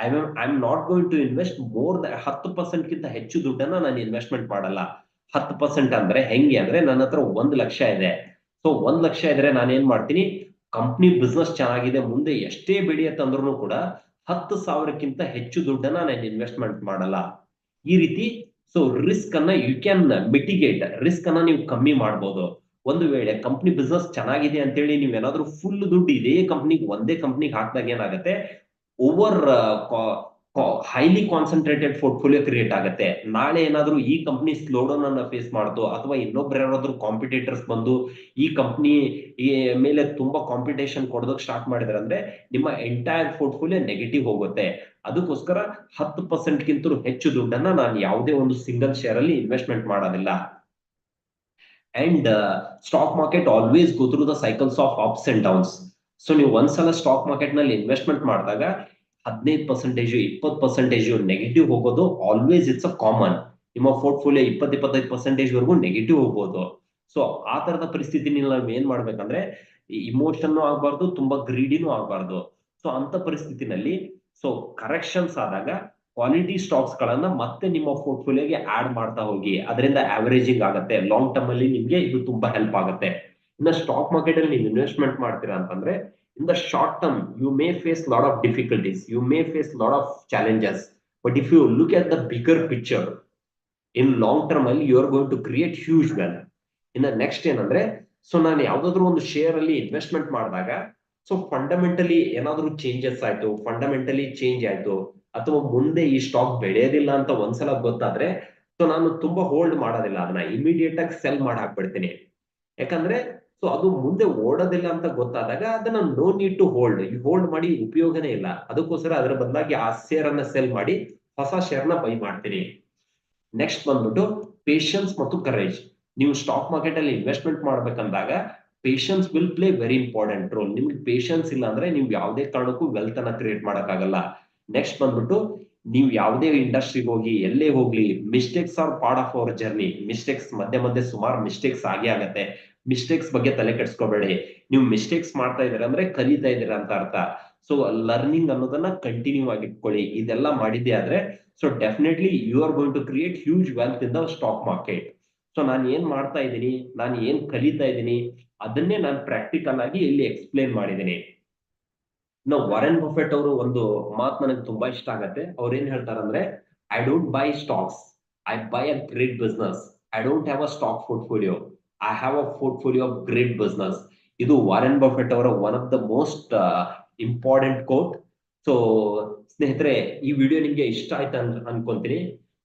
I am not going to invest more 10% ಗಿಂತ ಹೆಚ್ಚು ದುಡ್ಡನ್ನ ನಾನು ಇನ್ವೆಸ್ಟ್ಮೆಂಟ್ ಮಾಡಲ್ಲ. 10% ಅಂದ್ರೆ ಹೆಂಗೆ ಅಂದ್ರೆ, ನನ್ನ ಹತ್ರ 1 ಲಕ್ಷ ಇದೆ. ಸೊ 1 ಲಕ್ಷ ಇದ್ರೆ ನಾನು ಏನ್ ಮಾಡ್ತೀನಿ, ಕಂಪ್ನಿ ಬಿಸ್ನೆಸ್ ಚೆನ್ನಾಗಿದೆ, ಮುಂದೆ ಎಷ್ಟೇ ಬೆಳೆಯತ್ತಂದ್ರೂ ಕೂಡ 10,000ಕ್ಕಿಂತ ಹೆಚ್ಚು ದುಡ್ಡನ್ನ ನಾನು ಇನ್ವೆಸ್ಟ್ಮೆಂಟ್ ಮಾಡಲ್ಲ. ಈ ರೀತಿ ಸೊ ರಿಸ್ಕ್ ಅನ್ನ ಯು ಕ್ಯಾನ್ ಮಿಟಿಗೇಟ್, ರಿಸ್ಕ್ ಅನ್ನ ನೀವು ಕಮ್ಮಿ ಮಾಡಬಹುದು. ಒಂದು ವೇಳೆ ಕಂಪ್ನಿ ಬಿಸ್ನೆಸ್ ಚೆನ್ನಾಗಿದೆ ಅಂತೇಳಿ ನೀವೇನಾದ್ರೂ ಫುಲ್ ದುಡ್ಡು ಇದೇ ಕಂಪ್ನಿಗೆ ಒಂದೇ ಕಂಪ್ನಿಗೆ ಹಾಕಿದಾಗ ಏನಾಗುತ್ತೆ, over highly concentrated portfolio create ಆಗುತ್ತೆ. ನಾಳೆ ಏನಾದ್ರೂ ಈ ಕಂಪ್ನಿ ಸ್ಲೋಡೌನ್ ಅನ್ನ ಫೇಸ್ ಮಾಡ್ತು ಅಥವಾ ಇನ್ನೊಬ್ರು ಯಾರಾದ್ರೂ ಕಾಂಪಿಟೇಟರ್ಸ್ ಬಂದು ಈ ಕಂಪ್ನಿ ಮೇಲೆ ತುಂಬಾ ಕಾಂಪಿಟೇಷನ್ ಕೊಡೋದಕ್ಕೆ ಸ್ಟಾರ್ಟ್ ಮಾಡಿದ್ರೆ ಅಂದ್ರೆ ನಿಮ್ಮ ಎಂಟೈರ್ ಪೋರ್ಟ್ಫೋಲಿಯೋ ನೆಗೆಟಿವ್ ಹೋಗುತ್ತೆ. ಅದಕ್ಕೋಸ್ಕರ 10%ಗಿಂತ ಹೆಚ್ಚು ದುಡ್ಡನ್ನ ನಾನು ಯಾವುದೇ ಒಂದು ಸಿಂಗಲ್ ಶೇರ್ ಅಲ್ಲಿ ಇನ್ವೆಸ್ಟ್ಮೆಂಟ್ ಮಾಡೋದಿಲ್ಲ. And stock market always go through the cycles of ups and downs. So ನೀವು ಒಂದ್ಸಲ ಸ್ಟಾಕ್ ಮಾರ್ಕೆಟ್ ನಲ್ಲಿ ಇನ್ವೆಸ್ಟ್ಮೆಂಟ್ ಮಾಡಿದಾಗ 15%, 20% ನೆಗೆಟಿವ್ ಹೋಗೋದು ಆಲ್ವೇಸ್ ಇಟ್ಸ್ ಅ ಕಾಮನ್. ನಿಮ್ಮ ಪೋರ್ಟ್ಫೋಲಿಯೋ 20-25% ವರೆಗೂ ನೆಗೆಟಿವ್ ಹೋಗ್ಬೋದು. ಸೊ ಆ ತರದ ಪರಿಸ್ಥಿತಿ ನಾವು ಏನ್ ಮಾಡ್ಬೇಕಂದ್ರೆ, ಇಮೋಷನ್ ಆಗ್ಬಾರ್ದು, ತುಂಬಾ ಗ್ರೀಡಿನೂ ಆಗ್ಬಾರ್ದು. ಸೊ ಅಂತ ಪರಿಸ್ಥಿತಿನಲ್ಲಿ ಸೊ ಕರೆಕ್ಷನ್ಸ್ ಆದಾಗ ಕ್ವಾಲಿಟಿ ಸ್ಟಾಕ್ಸ್ ಗಳನ್ನ ಮತ್ತೆ ನಿಮ್ಮ ಪೋರ್ಟ್ಫೋಲಿಯೋಗೆ ಆಡ್ ಮಾಡ್ತಾ ಹೋಗಿ, ಅದರಿಂದ ಆವರೇಜಿಂಗ್ ಆಗುತ್ತೆ. ಲಾಂಗ್ ಟರ್ಮ್ ಅಲ್ಲಿ ನಿಮ್ಗೆ ಇದು ತುಂಬಾ ಹೆಲ್ಪ್ ಆಗುತ್ತೆ. ಇನ್ನು ಸ್ಟಾಕ್ ಮಾರ್ಕೆಟ್ ಅಲ್ಲಿ ನೀವು ಇನ್ವೆಸ್ಟ್ಮೆಂಟ್ ಮಾಡ್ತೀರಾ ಅಂತಂದ್ರೆ, in the short term you may face lot of difficulties, you may face lot of challenges, but if you look at the bigger picture, in long term you are going to create huge wealth. In the next ಏನಂದ್ರೆ, so ನಾನು ಯಾವ್ದಾದ್ರು ಒಂದು share ಅಲ್ಲಿ investment ಮಾಡಿದಾಗ so fundamentally ಏನಾದ್ರು changes ಆಯ್ತು, fundamentally change ಆಯ್ತು, ಅಥವಾ ಮುಂದೆ ಈ ಸ್ಟಾಕ್ ಬೆಳೆಯೋದಿಲ್ಲ ಅಂತ ಒಂದ್ಸಲ ಗೊತ್ತಾದ್ರೆ ಸೊ ನಾನು ತುಂಬಾ ಹೋಲ್ಡ್ ಮಾಡೋದಿಲ್ಲ, ಅದನ್ನ ಇಮಿಡಿಯೇಟ್ ಆಗಿ ಸೆಲ್ ಮಾಡಿ ಹಾಕ್ಬಿಡ್ತೀನಿ. ಯಾಕಂದ್ರೆ ಸೊ ಅದು ಮುಂದೆ ಓಡೋದಿಲ್ಲ ಅಂತ ಗೊತ್ತಾದಾಗ ಅದನ್ನ ನೋ ನೀಡ್ ಟು ಹೋಲ್ಡ್, ಈ ಹೋಲ್ಡ್ ಮಾಡಿ ಉಪಯೋಗನೇ ಇಲ್ಲ. ಅದಕ್ಕೋಸ್ಕರ ಅದರ ಬದಲಾಗಿ ಆ ಶೇರ್ ಅನ್ನ ಸೆಲ್ ಮಾಡಿ ಹೊಸ ಶೇರ್ ನ ಬೈ ಮಾಡ್ತೀನಿ. ನೆಕ್ಸ್ಟ್ ಬಂದ್ಬಿಟ್ಟು ಪೇಷನ್ಸ್ ಮತ್ತು ಕರೇಜ್. ನೀವು ಸ್ಟಾಕ್ ಮಾರ್ಕೆಟ್ ಅಲ್ಲಿ ಇನ್ವೆಸ್ಟ್ಮೆಂಟ್ ಮಾಡ್ಬೇಕಂದಾಗ patience will play very important role. ನಿಮ್ಗೆ ಪೇಷನ್ಸ್ ಇಲ್ಲ ಅಂದ್ರೆ ನೀವು ಯಾವುದೇ ಕಾರಣಕ್ಕೂ ವೆಲ್ತ್ ಅನ್ನ ಕ್ರಿಯೇಟ್ ಮಾಡಕ್ಕಾಗಲ್ಲ. ನೆಕ್ಸ್ಟ್ ಬಂದ್ಬಿಟ್ಟು ನೀವು ಯಾವುದೇ ಇಂಡಸ್ಟ್ರಿಗೆ ಹೋಗಿ ಎಲ್ಲೇ ಹೋಗ್ಲಿ, mistakes are part of our journey. Mistakes ಮಧ್ಯೆ ಮಧ್ಯೆ ಸುಮಾರು ಮಿಸ್ಟೇಕ್ಸ್ ಆಗೇ ಆಗತ್ತೆ. ಮಿಸ್ಟೇಕ್ಸ್ ಬಗ್ಗೆ ತಲೆ ಕೆಡ್ಸ್ಕೋಬೇಡಿ. ನೀವು ಮಿಸ್ಟೇಕ್ಸ್ ಮಾಡ್ತಾ ಇದೀರ ಅಂದ್ರೆ ಕಲಿತಾ ಇದೀರ ಅಂತ ಅರ್ಥ. ಸೊ ಲರ್ನಿಂಗ್ ಅನ್ನೋದನ್ನ ಕಂಟಿನ್ಯೂ ಆಗಿ ಇಟ್ಕೊಳ್ಳಿ. ಇದೆಲ್ಲ ಮಾಡಿದ್ದೆ ಆದ್ರೆ so definitely you are going to create huge wealth in the stock market. So ನಾನು ಏನ್ ಮಾಡ್ತಾ ಇದ್ದೀನಿ, ನಾನು ಏನ್ ಕಲಿತಾ ಇದ್ದೀನಿ, ಅದನ್ನೇ ನಾನು ಪ್ರಾಕ್ಟಿಕಲ್ ಆಗಿ ಇಲ್ಲಿ ಎಕ್ಸ್ಪ್ಲೇನ್ ಮಾಡಿದ್ದೀನಿ. ನಾವು ವಾರೆನ್ ಬಫೆಟ್ ಅವರು ಒಂದು ಮಾತು ನನಗೆ ತುಂಬಾ ಇಷ್ಟ ಆಗತ್ತೆ. ಅವ್ರು ಏನ್ ಹೇಳ್ತಾರಂದ್ರೆ, I don't buy stocks, I buy a great business. I don't have a stock portfolio, I have a portfolio of great business. ಇದು ವಾರೆನ್ ಬಫೆಟ್ ಅವರ one of the most important quote. So ಸ್ನೇಹಿತರೆ, ಈ video ನಿಮ್ಗೆ ಇಷ್ಟ ಆಯ್ತು ಅನ್ಕೊಂತೀನಿ.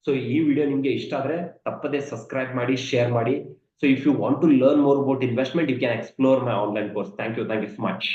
So ಈ video ನಿಮ್ಗೆ ಇಷ್ಟ ಆದ್ರೆ ತಪ್ಪದೆ ಸಬ್ಸ್ಕ್ರೈಬ್ ಮಾಡಿ, ಶೇರ್ ಮಾಡಿ. So if you want to learn more about investment, you can explore my online course. Thank you so much.